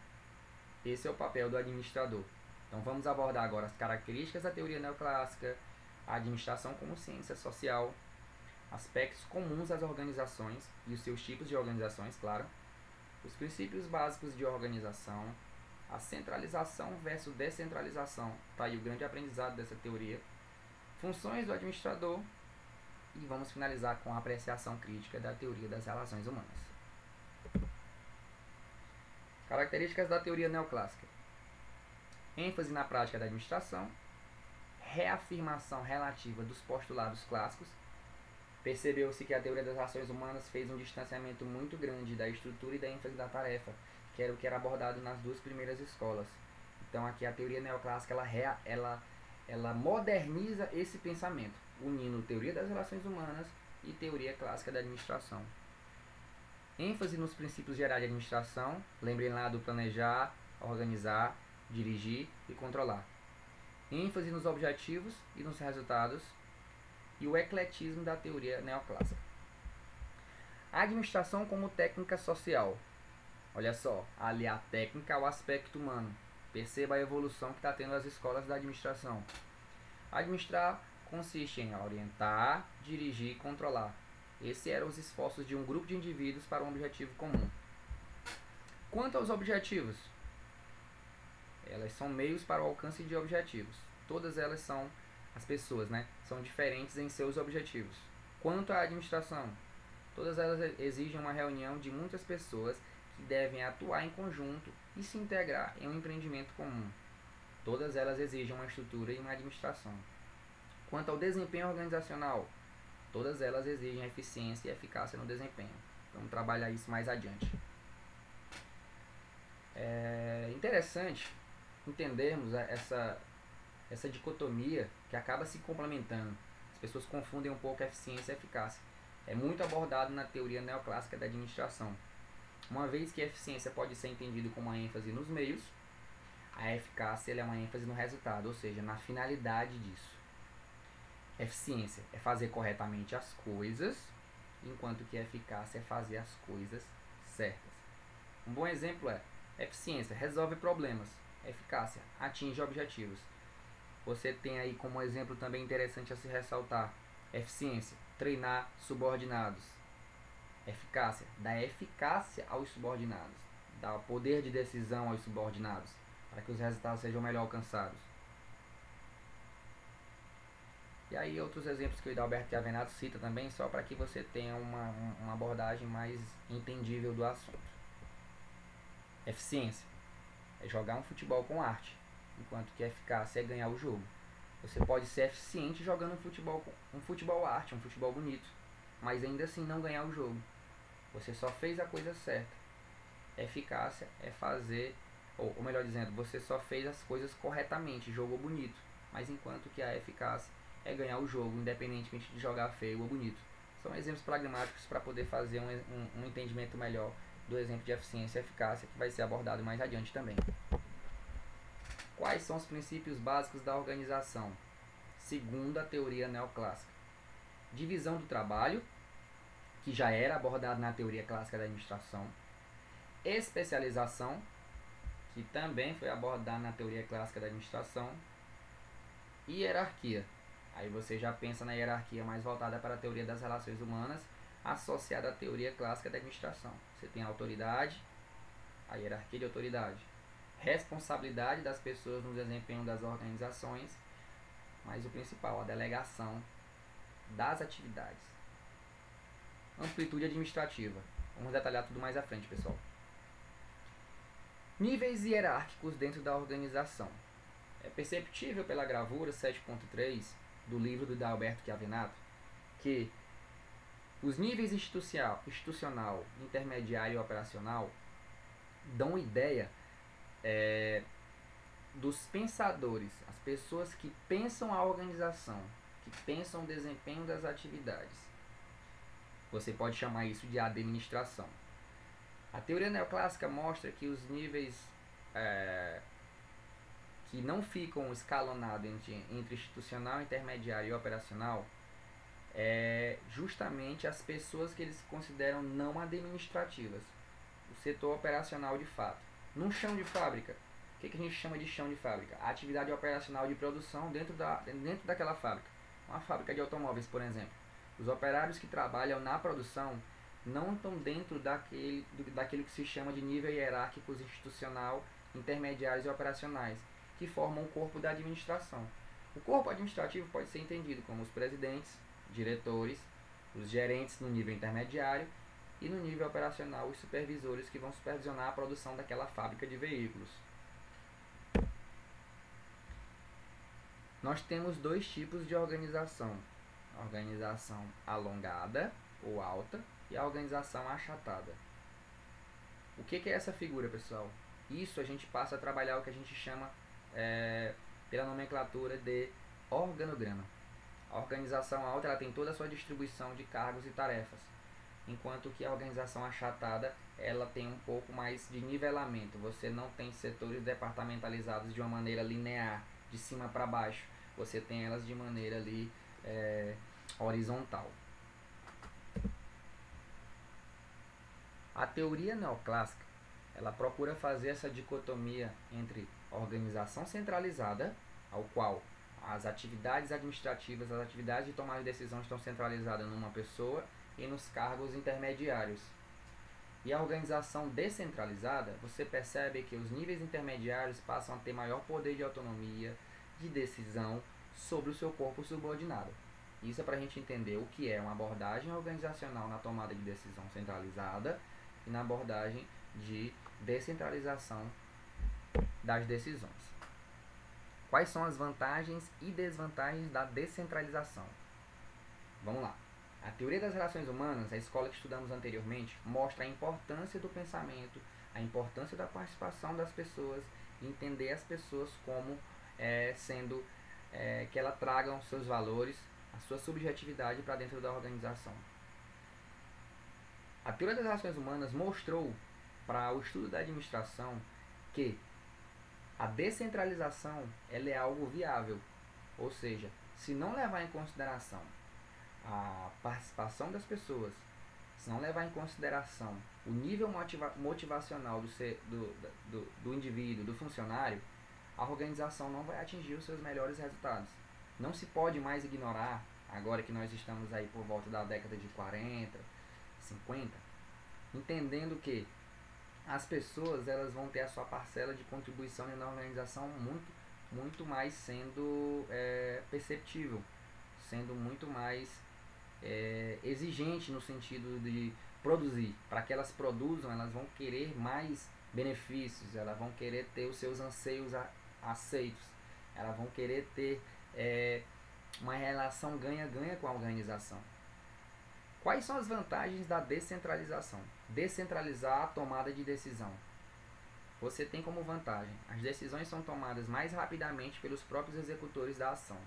Esse é o papel do administrador. Então vamos abordar agora as características da teoria neoclássica, a administração como ciência social, aspectos comuns às organizações e os seus tipos de organizações, claro, os princípios básicos de organização, a centralização versus descentralização, tá aí o grande aprendizado dessa teoria, funções do administrador, e vamos finalizar com a apreciação crítica da teoria das relações humanas. Características da teoria neoclássica: ênfase na prática da administração, reafirmação relativa dos postulados clássicos. Percebeu-se que a teoria das relações humanas fez um distanciamento muito grande da estrutura e da ênfase da tarefa, que era o que era abordado nas duas primeiras escolas. Então aqui a teoria neoclássica ela moderniza esse pensamento, unindo teoria das relações humanas e teoria clássica da administração. ênfase nos princípios gerais de administração, lembrem lá do planejar, organizar, dirigir e controlar. ênfase nos objetivos e nos resultados, e o ecletismo da teoria neoclássica. A administração como técnica social. Olha só, ali a técnica ao aspecto humano. Perceba a evolução que está tendo as escolas da administração. Administrar consiste em orientar, dirigir e controlar. Esses eram os esforços de um grupo de indivíduos para um objetivo comum. Quanto aos objetivos, elas são meios para o alcance de objetivos. Todas elas são, as pessoas, são diferentes em seus objetivos. Quanto à administração, todas elas exigem uma reunião de muitas pessoas que devem atuar em conjunto e se integrar em um empreendimento comum. Todas elas exigem uma estrutura e uma administração. Quanto ao desempenho organizacional, todas elas exigem eficiência e eficácia no desempenho. Vamos trabalhar isso mais adiante. É interessante entendermos essa dicotomia que acaba se complementando. As pessoas confundem um pouco eficiência e eficácia. É muito abordado na teoria neoclássica da administração. Uma vez que a eficiência pode ser entendida como uma ênfase nos meios, a eficácia é uma ênfase no resultado, ou seja, na finalidade disso. Eficiência é fazer corretamente as coisas, enquanto que a eficácia é fazer as coisas certas. Um bom exemplo é: eficiência resolve problemas, eficácia atinge objetivos. Você tem aí como exemplo também interessante a se ressaltar: eficiência, treinar subordinados. Eficácia, dá eficácia aos subordinados. dar poder de decisão aos subordinados, para que os resultados sejam melhor alcançados. E aí outros exemplos que o Hidalberto Chiavenato cita também, só para que você tenha uma abordagem mais entendível do assunto. Eficiência é jogar um futebol com arte, enquanto que eficácia é ganhar o jogo. Você pode ser eficiente jogando um futebol arte, um futebol bonito, mas ainda assim não ganhar o jogo. Você só fez a coisa certa. Eficácia é fazer, ou melhor dizendo, você só fez as coisas corretamente, jogou bonito, mas enquanto que a eficácia é ganhar o jogo, independentemente de jogar feio ou bonito. São exemplos pragmáticos para poder fazer um entendimento melhor do exemplo de eficiência e eficácia, que vai ser abordado mais adiante também. Quais são os princípios básicos da organização? Segundo a teoria neoclássica. Divisão do trabalho, que já era abordado na teoria clássica da administração. Especialização, que também foi abordado na teoria clássica da administração. E hierarquia. Aí você já pensa na hierarquia mais voltada para a teoria das relações humanas, associada à teoria clássica da administração. Você tem a autoridade, a hierarquia de autoridade, responsabilidade das pessoas no desempenho das organizações, mas o principal, a delegação das atividades. Amplitude administrativa. Vamos detalhar tudo mais à frente, pessoal. Níveis hierárquicos dentro da organização. É perceptível pela gravura 7.3 do livro do Hidalberto Chiavenato que os níveis institucional, intermediário e operacional dão ideia dos pensadores, as pessoas que pensam a organização, que pensam o desempenho das atividades. Você pode chamar isso de administração. A teoria neoclássica mostra que os níveis que não ficam escalonados entre institucional, intermediário e operacional é justamente as pessoas que eles consideram não administrativas, o setor operacional de fato. Num chão de fábrica, o que a gente chama de chão de fábrica? A atividade operacional de produção dentro daquela fábrica. Uma fábrica de automóveis, por exemplo. Os operários que trabalham na produção não estão dentro daquilo que se chama de nível hierárquicos institucional, intermediários e operacionais, que formam o corpo da administração. O corpo administrativo pode ser entendido como os presidentes, diretores, os gerentes no nível intermediário e no nível operacional os supervisores que vão supervisionar a produção daquela fábrica de veículos. Nós temos dois tipos de organização: a organização alongada ou alta e a organização achatada. O que é essa figura, pessoal? Isso a gente passa a trabalhar o que a gente chama pela nomenclatura de organograma. A organização alta ela tem toda a sua distribuição de cargos e tarefas, enquanto que a organização achatada ela tem um pouco mais de nivelamento. Você não tem setores departamentalizados de uma maneira linear, de cima para baixo. Você tem elas de maneira ali horizontal. A teoria neoclássica ela procura fazer essa dicotomia entre organização centralizada, ao qual as atividades administrativas, as atividades de tomada de decisão estão centralizadas numa pessoa e nos cargos intermediários. E a organização descentralizada, você percebe que os níveis intermediários passam a ter maior poder de autonomia, de decisão sobre o seu corpo subordinado. Isso é para a gente entender o que é uma abordagem organizacional na tomada de decisão centralizada e na abordagem de descentralização das decisões. Quais são as vantagens e desvantagens da descentralização? Vamos lá. A teoria das relações humanas, a escola que estudamos anteriormente, mostra a importância do pensamento, a importância da participação das pessoas, entender as pessoas como sendo que elas tragam seus valores, a sua subjetividade para dentro da organização. A teoria das relações humanas mostrou para o estudo da administração que a descentralização ela é algo viável, ou seja, se não levar em consideração a participação das pessoas, se não levar em consideração o nível motivacional do indivíduo, do funcionário, a organização não vai atingir os seus melhores resultados. Não se pode mais ignorar, agora que nós estamos aí por volta da década de 40, 50, entendendo que as pessoas elas vão ter a sua parcela de contribuição na organização muito mais sendo perceptível, sendo muito mais exigente no sentido de produzir. Para que elas produzam, elas vão querer mais benefícios, elas vão querer ter os seus anseios aceitos, elas vão querer ter uma relação ganha-ganha com a organização. Quais são as vantagens da descentralização? Descentralizar a tomada de decisão. Você tem como vantagem: as decisões são tomadas mais rapidamente pelos próprios executores da ação.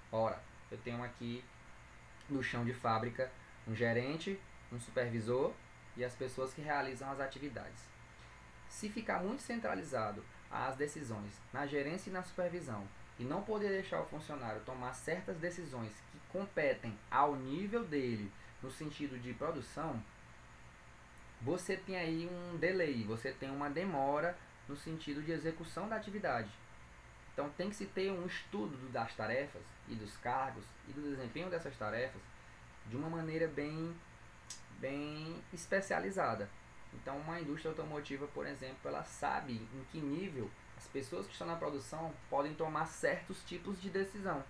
Ora, eu tenho aqui no chão de fábrica um gerente, um supervisor e as pessoas que realizam as atividades. Se ficar muito centralizado as decisões na gerência e na supervisão e não poder deixar o funcionário tomar certas decisões que competem ao nível dele no sentido de produção, você tem aí um delay, você tem uma demora no sentido de execução da atividade. Então tem que se ter um estudo das tarefas e dos cargos e do desempenho dessas tarefas de uma maneira bem especializada. Então uma indústria automotiva, por exemplo, ela sabe em que nível as pessoas que estão na produção podem tomar certos tipos de decisão,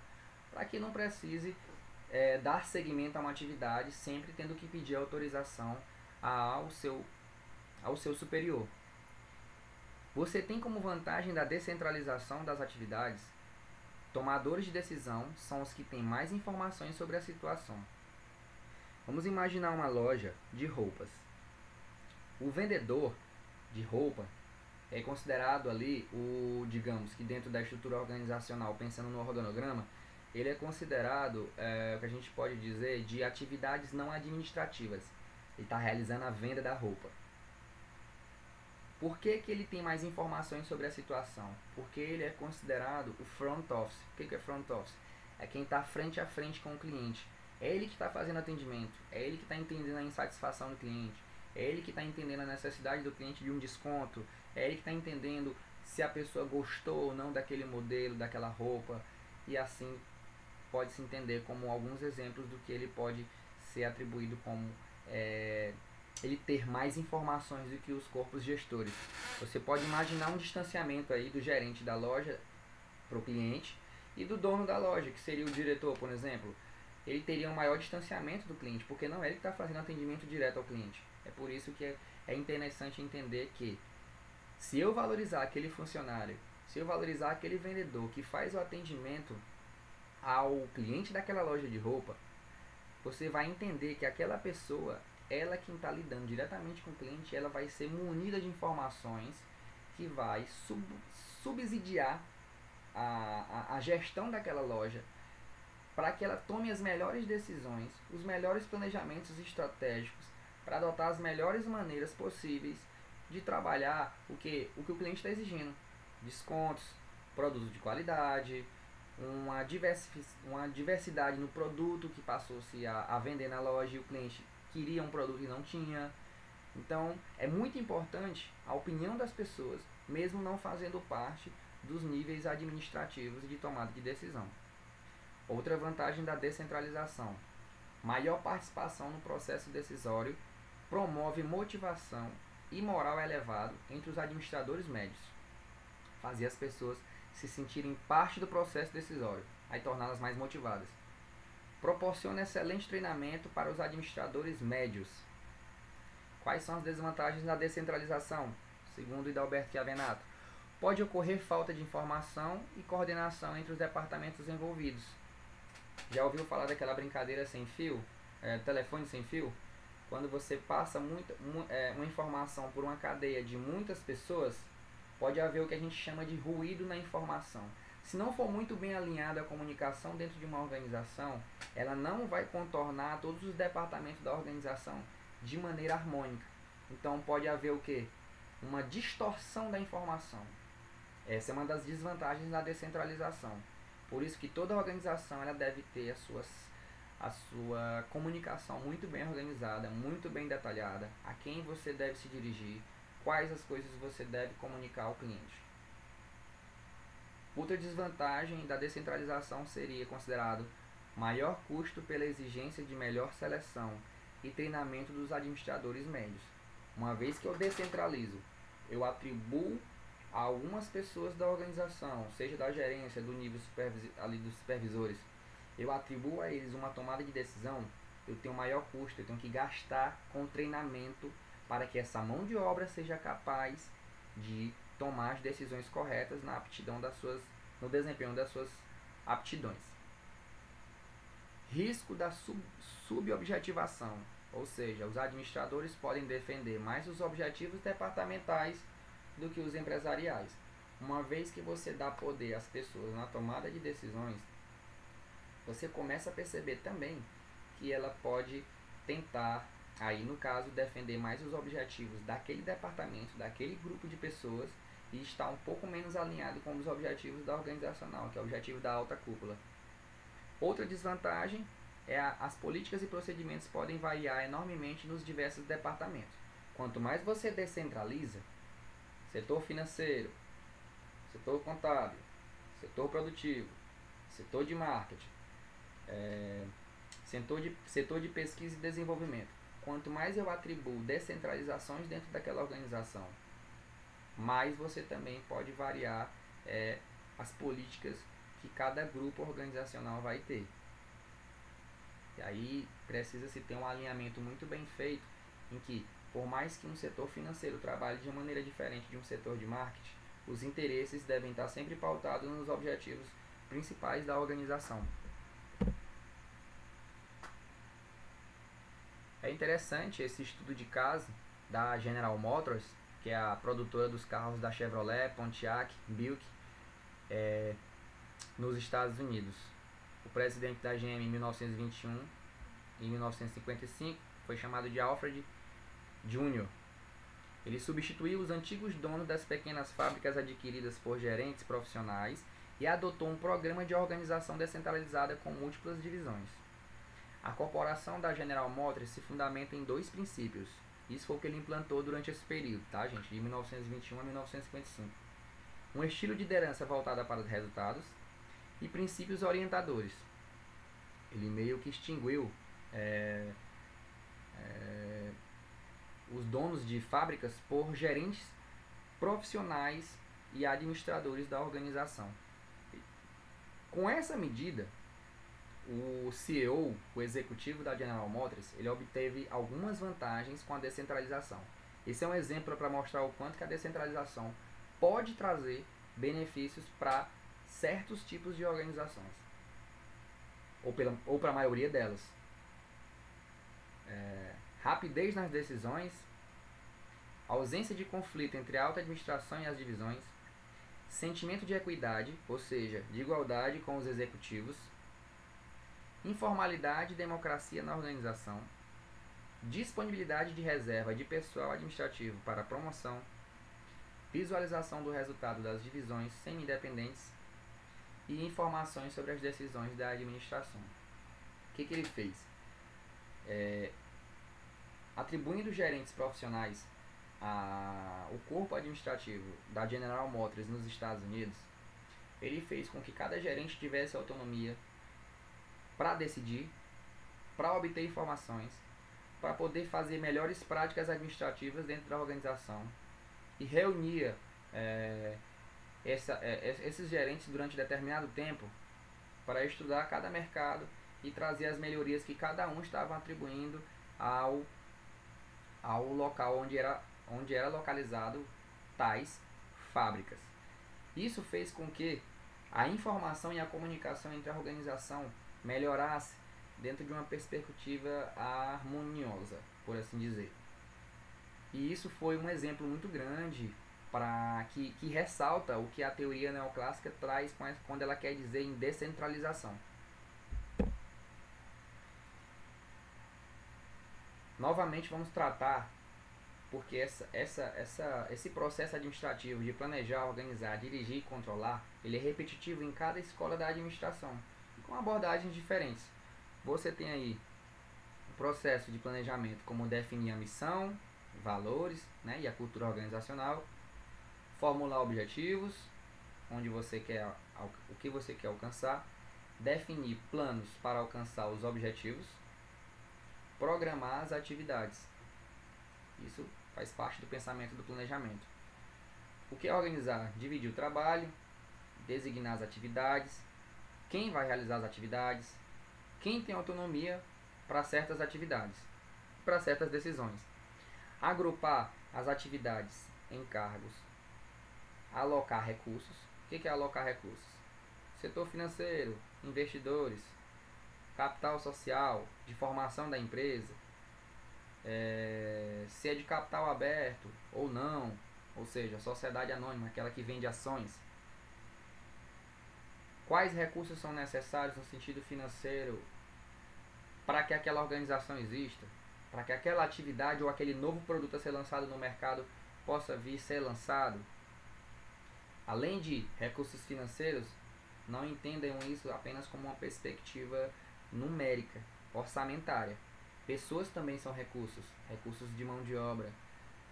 para que não precise dar seguimento a uma atividade sempre tendo que pedir autorização ao seu superior. Você tem como vantagem da descentralização das atividades. Tomadores de decisão são os que têm mais informações sobre a situação. Vamos imaginar uma loja de roupas. O vendedor de roupa é considerado ali digamos que dentro da estrutura organizacional, pensando no organograma, ele é considerado o que a gente pode dizer de atividades não administrativas. Ele está realizando a venda da roupa. Por que ele tem mais informações sobre a situação? Porque ele é considerado o front office. O que é front office? É quem está frente a frente com o cliente. É ele que está fazendo atendimento. É ele que está entendendo a insatisfação do cliente. É ele que está entendendo a necessidade do cliente de um desconto. É ele que está entendendo se a pessoa gostou ou não daquele modelo, daquela roupa. E assim pode-se entender como alguns exemplos do que ele pode ser atribuído como ele ter mais informações do que os corpos gestores. Você pode imaginar um distanciamento aí do gerente da loja para o cliente e do dono da loja, que seria o diretor, por exemplo. Ele teria um maior distanciamento do cliente, porque não é ele que está fazendo atendimento direto ao cliente. É por isso que é interessante entender que se eu valorizar aquele funcionário, se eu valorizar aquele vendedor que faz o atendimento ao cliente daquela loja de roupa, você vai entender que aquela pessoa, ela quem está lidando diretamente com o cliente, ela vai ser munida de informações que vai subsidiar a gestão daquela loja para que ela tome as melhores decisões, os melhores planejamentos estratégicos, para adotar as melhores maneiras possíveis de trabalhar o que o cliente está exigindo. Descontos, produtos de qualidade, uma diversidade no produto que passou-se a vender na loja e o cliente queria um produto e não tinha. Então é muito importante a opinião das pessoas, mesmo não fazendo parte dos níveis administrativos e de tomada de decisão. Outra vantagem da descentralização: maior participação no processo decisório, promove motivação e moral elevado entre os administradores médios. Fazia as pessoas se sentirem parte do processo decisório, aí torná-las mais motivadas. Proporciona excelente treinamento para os administradores médios. Quais são as desvantagens da descentralização? Segundo Hidalberto Chiavenato, pode ocorrer falta de informação e coordenação entre os departamentos envolvidos. Já ouviu falar daquela brincadeira sem fio? Telefone sem fio? Quando você passa uma informação por uma cadeia de muitas pessoas, pode haver o que a gente chama de ruído na informação. Se não for muito bem alinhada a comunicação dentro de uma organização, ela não vai contornar todos os departamentos da organização de maneira harmônica. Então pode haver o quê? Uma distorção da informação. Essa é uma das desvantagens da descentralização. Por isso que toda organização ela deve ter a sua comunicação muito bem organizada, muito bem detalhada, a quem você deve se dirigir, quais as coisas você deve comunicar ao cliente. Outra desvantagem da descentralização seria considerado maior custo pela exigência de melhor seleção e treinamento dos administradores médios. Uma vez que eu descentralizo, eu atribuo a algumas pessoas da organização, seja da gerência, do nível ali dos supervisores, eu atribuo a eles uma tomada de decisão, eu tenho maior custo, eu tenho que gastar com treinamento para que essa mão de obra seja capaz de tomar as decisões corretas na aptidão no desempenho das suas aptidões. Risco da subobjetivação, ou seja, os administradores podem defender mais os objetivos departamentais do que os empresariais. Uma vez que você dá poder às pessoas na tomada de decisões, você começa a perceber também que ela pode tentar, aí no caso, defender mais os objetivos daquele departamento, daquele grupo de pessoas, e estar um pouco menos alinhado com os objetivos da organizacional, que é o objetivo da alta cúpula. Outra desvantagem é as políticas e procedimentos podem variar enormemente nos diversos departamentos. Quanto mais você descentraliza, setor financeiro, setor contábil, setor produtivo, setor de marketing, setor de pesquisa e desenvolvimento. Quanto mais eu atribuo descentralizações dentro daquela organização, mais você também pode variar as políticas que cada grupo organizacional vai ter. E aí precisa-se ter um alinhamento muito bem feito, em que, por mais que um setor financeiro trabalhe de uma maneira diferente de um setor de marketing, os interesses devem estar sempre pautados nos objetivos principais da organização. É interessante esse estudo de caso da General Motors, que é a produtora dos carros da Chevrolet, Pontiac, Buick, nos Estados Unidos. O presidente da GM em 1921 e 1955 foi chamado de Alfred Jr. Ele substituiu os antigos donos das pequenas fábricas adquiridas por gerentes profissionais e adotou um programa de organização descentralizada com múltiplas divisões. A corporação da General Motors se fundamenta em 2 princípios. Isso foi o que ele implantou durante esse período, tá, gente? De 1921 a 1955. Um estilo de liderança voltada para os resultados e princípios orientadores. Ele meio que extinguiu os donos de fábricas por gerentes profissionais e administradores da organização. Com essa medida, o CEO, o executivo da General Motors, ele obteve algumas vantagens com a descentralização. Esse é um exemplo para mostrar o quanto que a descentralização pode trazer benefícios para certos tipos de organizações, ou para a maioria delas. Rapidez nas decisões, ausência de conflito entre a alta administração e as divisões, sentimento de equidade, ou seja, de igualdade com os executivos, informalidade e democracia na organização, disponibilidade de reserva de pessoal administrativo para promoção, visualização do resultado das divisões semi-independentes e informações sobre as decisões da administração. O que ele fez? Atribuindo gerentes profissionais o corpo administrativo da General Motors nos Estados Unidos, ele fez com que cada gerente tivesse autonomia para decidir, para obter informações, para poder fazer melhores práticas administrativas dentro da organização, e reunia esses gerentes durante determinado tempo para estudar cada mercado e trazer as melhorias que cada um estava atribuindo ao local onde era localizado tais fábricas. Isso fez com que a informação e a comunicação entre a organização melhorasse dentro de uma perspectiva harmoniosa, por assim dizer. E isso foi um exemplo muito grande que ressalta o que a teoria neoclássica traz quando ela quer dizer em descentralização. Novamente vamos tratar, porque esse processo administrativo de planejar, organizar, dirigir e controlar, ele é repetitivo em cada escola da administração, com abordagens diferentes. Você tem aí o processo de planejamento, como definir a missão, valores, né, e a cultura organizacional, formular objetivos, o que você quer alcançar, definir planos para alcançar os objetivos, programar as atividades. Isso faz parte do pensamento do planejamento. O que é organizar? Dividir o trabalho, designar as atividades, quem vai realizar as atividades, quem tem autonomia para certas atividades, para certas decisões. Agrupar as atividades em cargos, alocar recursos. O que é alocar recursos? Setor financeiro, investidores, capital social, de formação da empresa, se é de capital aberto ou não, ou seja, sociedade anônima, aquela que vende ações. Quais recursos são necessários no sentido financeiro para que aquela organização exista, para que aquela atividade ou aquele novo produto a ser lançado no mercado possa vir ser lançado. Além de recursos financeiros, não entendam isso apenas como uma perspectiva numérica, orçamentária. Pessoas também são recursos, recursos de mão de obra.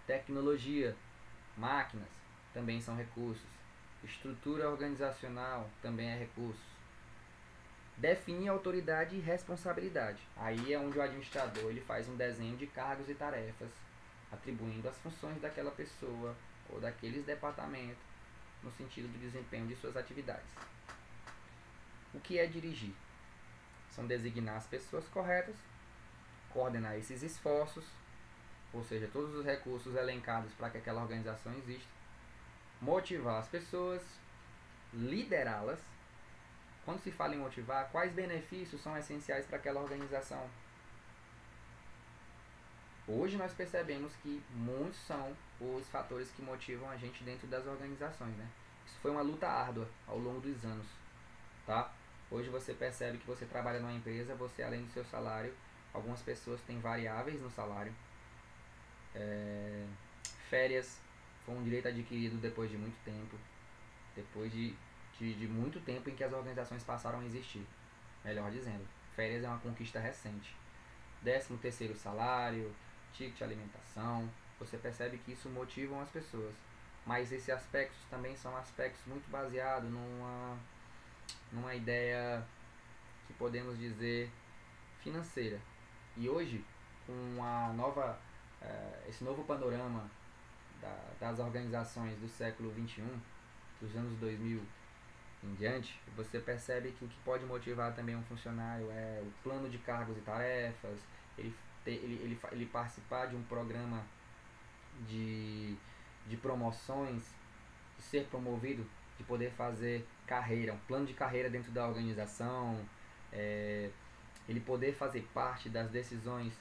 Tecnologia, máquinas também são recursos. Estrutura organizacional também é recurso. Definir autoridade e responsabilidade. Aí é onde o administrador ele faz um desenho de cargos e tarefas, atribuindo as funções daquela pessoa ou daqueles departamentos no sentido do desempenho de suas atividades. O que é dirigir? São designar as pessoas corretas, coordenar esses esforços, ou seja, todos os recursos elencados para que aquela organização exista, motivar as pessoas, liderá-las. Quando se fala em motivar, quais benefícios são essenciais para aquela organização? Hoje nós percebemos que muitos são os fatores que motivam a gente dentro das organizações, né? Isso foi uma luta árdua ao longo dos anos, tá? Hoje você percebe que você trabalha numa empresa, você além do seu salário, algumas pessoas têm variáveis no salário. Férias foi um direito adquirido depois de muito tempo, depois de muito tempo em que as organizações passaram a existir. Melhor dizendo, férias é uma conquista recente. 13º salário, ticket de alimentação, você percebe que isso motiva as pessoas. Mas esses aspectos também são aspectos muito baseados numa ideia que podemos dizer financeira. E hoje, com esse novo panorama das organizações do século XXI, dos anos 2000 em diante, você percebe que o que pode motivar também um funcionário é o plano de cargos e tarefas, ele participar de um programa de promoções, de ser promovido, de poder fazer carreira, um plano de carreira dentro da organização, ele poder fazer parte das decisões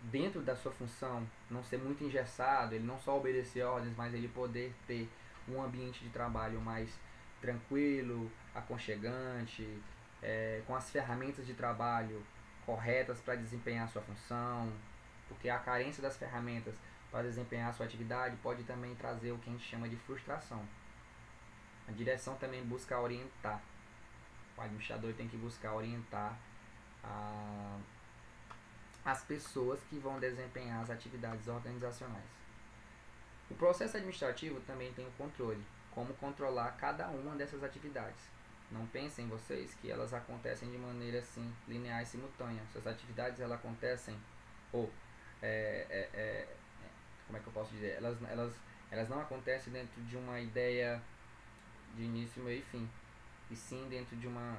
dentro da sua função, não ser muito engessado, ele não só obedecer ordens, mas ele poder ter um ambiente de trabalho mais tranquilo, aconchegante, com as ferramentas de trabalho corretas para desempenhar a sua função, porque a carência das ferramentas para desempenhar a sua atividade pode também trazer o que a gente chama de frustração. A direção também busca orientar, o administrador tem que buscar orientar as pessoas que vão desempenhar as atividades organizacionais. O processo administrativo também tem o controle, como controlar cada uma dessas atividades. Não pensem vocês que elas acontecem de maneira assim, linear e simultânea. Essas atividades elas acontecem, como é que eu posso dizer? Elas não acontecem dentro de uma ideia de início, meio e fim, e sim dentro de uma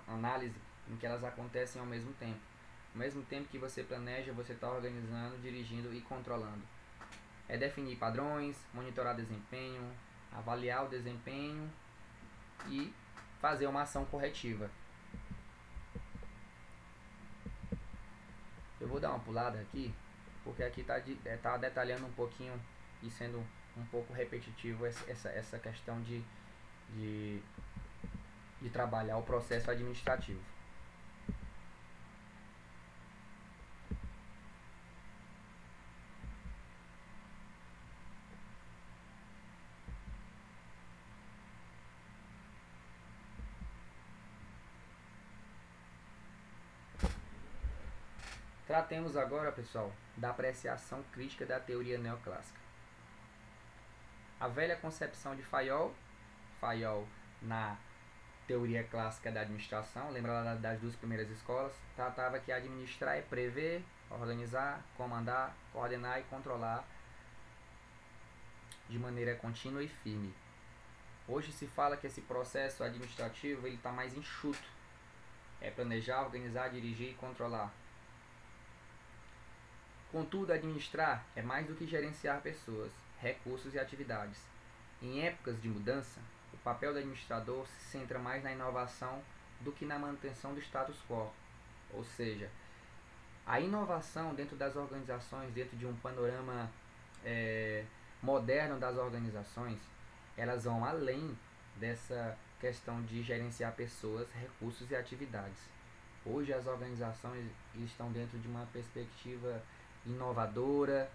análise em que elas acontecem ao mesmo tempo. Ao mesmo tempo que você planeja, você está organizando, dirigindo e controlando. É definir padrões, monitorar desempenho, avaliar o desempenho e fazer uma ação corretiva. Eu vou dar uma pulada aqui, porque aqui tá detalhando um pouquinho e sendo um pouco repetitivo essa questão de trabalhar o processo administrativo. Tratemos agora, pessoal, da apreciação crítica da teoria neoclássica. A velha concepção de Fayol na teoria clássica da administração, lembra lá das duas primeiras escolas, tratava que administrar é prever, Organizar, comandar, coordenar e controlar de maneira contínua e firme. Hoje se fala que esse processo administrativo ele está mais enxuto. É planejar, organizar, dirigir e controlar. Contudo, administrar é mais do que gerenciar pessoas, recursos e atividades. Em épocas de mudança, o papel do administrador se centra mais na inovação do que na manutenção do status quo. Ou seja, a inovação dentro das organizações, dentro de um panorama moderno das organizações, elas vão além dessa questão de gerenciar pessoas, recursos e atividades. Hoje as organizações estão dentro de uma perspectiva inovadora,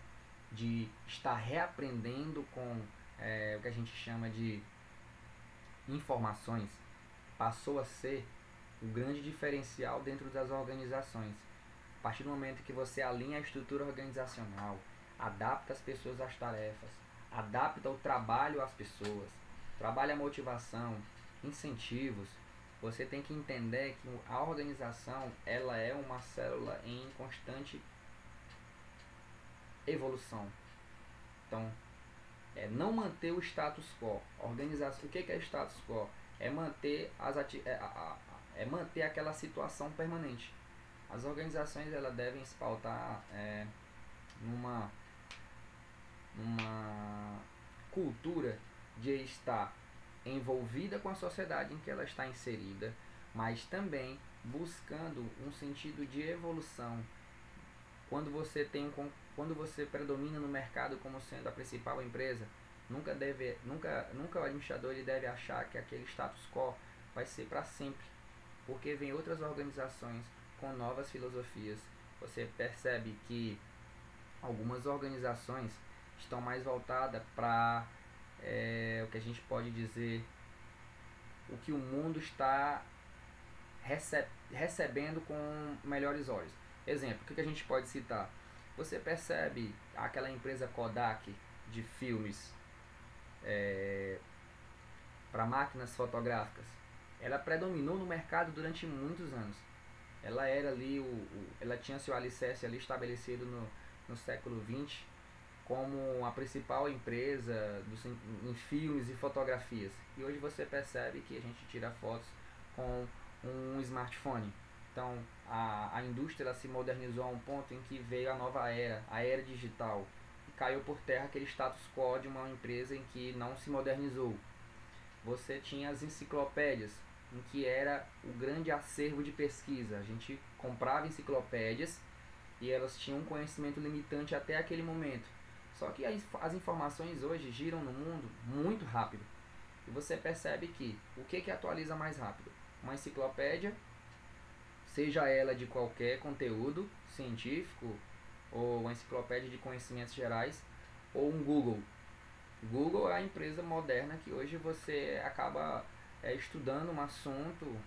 de estar reaprendendo com o que a gente chama de informações. Passou a ser o grande diferencial dentro das organizações. A partir do momento que você alinha a estrutura organizacional, adapta as pessoas às tarefas, adapta o trabalho às pessoas, trabalha a motivação, incentivos, você tem que entender que a organização ela é uma célula em constante evolução. Então, não manter o status quo. Organização, o que é status quo? É manter, manter aquela situação permanente. As organizações elas devem se pautar numa cultura de estar envolvida com a sociedade em que ela está inserida, mas também buscando um sentido de evolução. Quando você predomina no mercado como sendo a principal empresa, nunca o administrador ele deve achar que aquele status quo vai ser para sempre, porque vem outras organizações com novas filosofias. Você percebe que algumas organizações estão mais voltadas para o que a gente pode dizer, o que o mundo está recebendo com melhores olhos. Exemplo, o que a gente pode citar? Você percebe aquela empresa Kodak de filmes para máquinas fotográficas? Ela predominou no mercado durante muitos anos. Ela era ali, ela tinha seu alicerce ali estabelecido no século XX como a principal empresa em filmes e fotografias. E hoje você percebe que a gente tira fotos com um smartphone. Então a indústria ela se modernizou a um ponto em que veio a nova era, a era digital, e caiu por terra aquele status quo de uma empresa em que não se modernizou. Você tinha as enciclopédias, em que era o grande acervo de pesquisa. A gente comprava enciclopédias e elas tinham um conhecimento limitante até aquele momento. Só que as informações hoje giram no mundo muito rápido. E você percebe que o que atualiza mais rápido? Uma enciclopédia, seja ela de qualquer conteúdo científico, ou uma enciclopédia de conhecimentos gerais, ou um Google. Google é a empresa moderna que hoje você acaba estudando um assunto,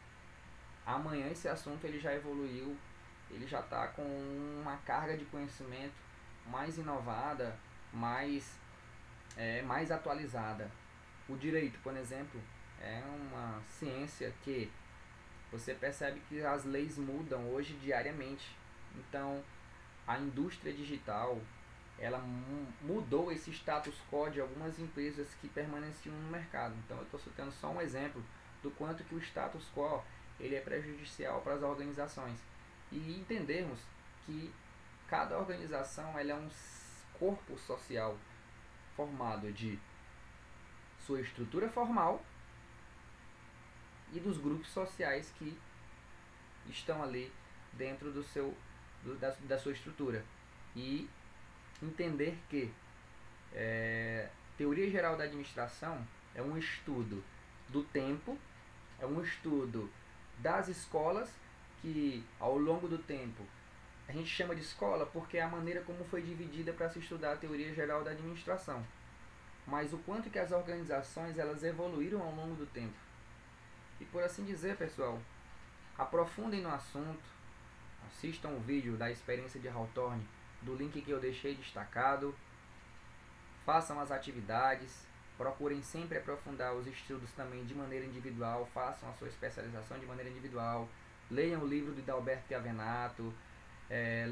amanhã esse assunto ele já evoluiu, ele já está com uma carga de conhecimento mais inovada, mais atualizada. O direito, por exemplo, é uma ciência que você percebe que as leis mudam hoje diariamente. Então, a indústria digital, ela mudou esse status quo de algumas empresas que permaneciam no mercado. Então, eu estou citando só um exemplo do quanto que o status quo ele é prejudicial para as organizações. E entendermos que cada organização ela é um corpo social formado de sua estrutura formal e dos grupos sociais que estão ali dentro da sua estrutura. E entender que teoria geral da administração é um estudo do tempo, é um estudo das escolas que ao longo do tempo a gente chama de escola porque é a maneira como foi dividida para se estudar a teoria geral da administração. Mas o quanto que as organizações elas evoluíram ao longo do tempo. E por assim dizer, pessoal, aprofundem no assunto, assistam o vídeo da experiência de Hawthorne, do link que eu deixei destacado, façam as atividades, procurem sempre aprofundar os estudos também de maneira individual, façam a sua especialização de maneira individual, leiam o livro de Dalberto Chiavenato,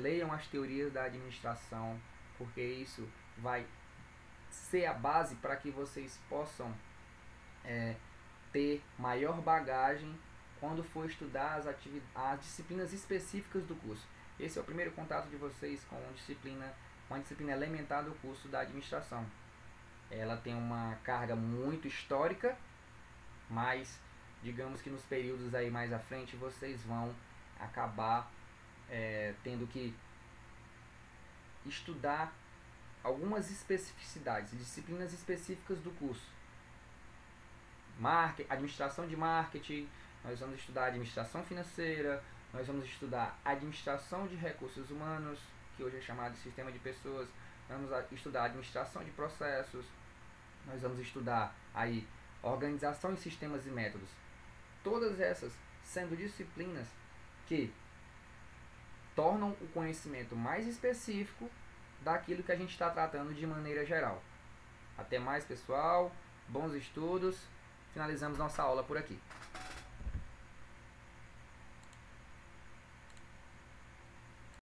leiam as teorias da administração, porque isso vai ser a base para que vocês possam ter maior bagagem quando for estudar as disciplinas específicas do curso. Esse é o primeiro contato de vocês com a disciplina elementar do curso da administração. Ela tem uma carga muito histórica, mas digamos que nos períodos aí mais à frente vocês vão acabar tendo que estudar algumas especificidades, disciplinas específicas do curso. Administração de marketing, nós vamos estudar administração financeira, nós vamos estudar administração de recursos humanos, que hoje é chamado de sistema de pessoas, vamos estudar administração de processos, nós vamos estudar aí organização de sistemas e métodos. Todas essas sendo disciplinas que tornam o conhecimento mais específico daquilo que a gente está tratando de maneira geral. Até mais, pessoal, bons estudos, finalizamos nossa aula por aqui.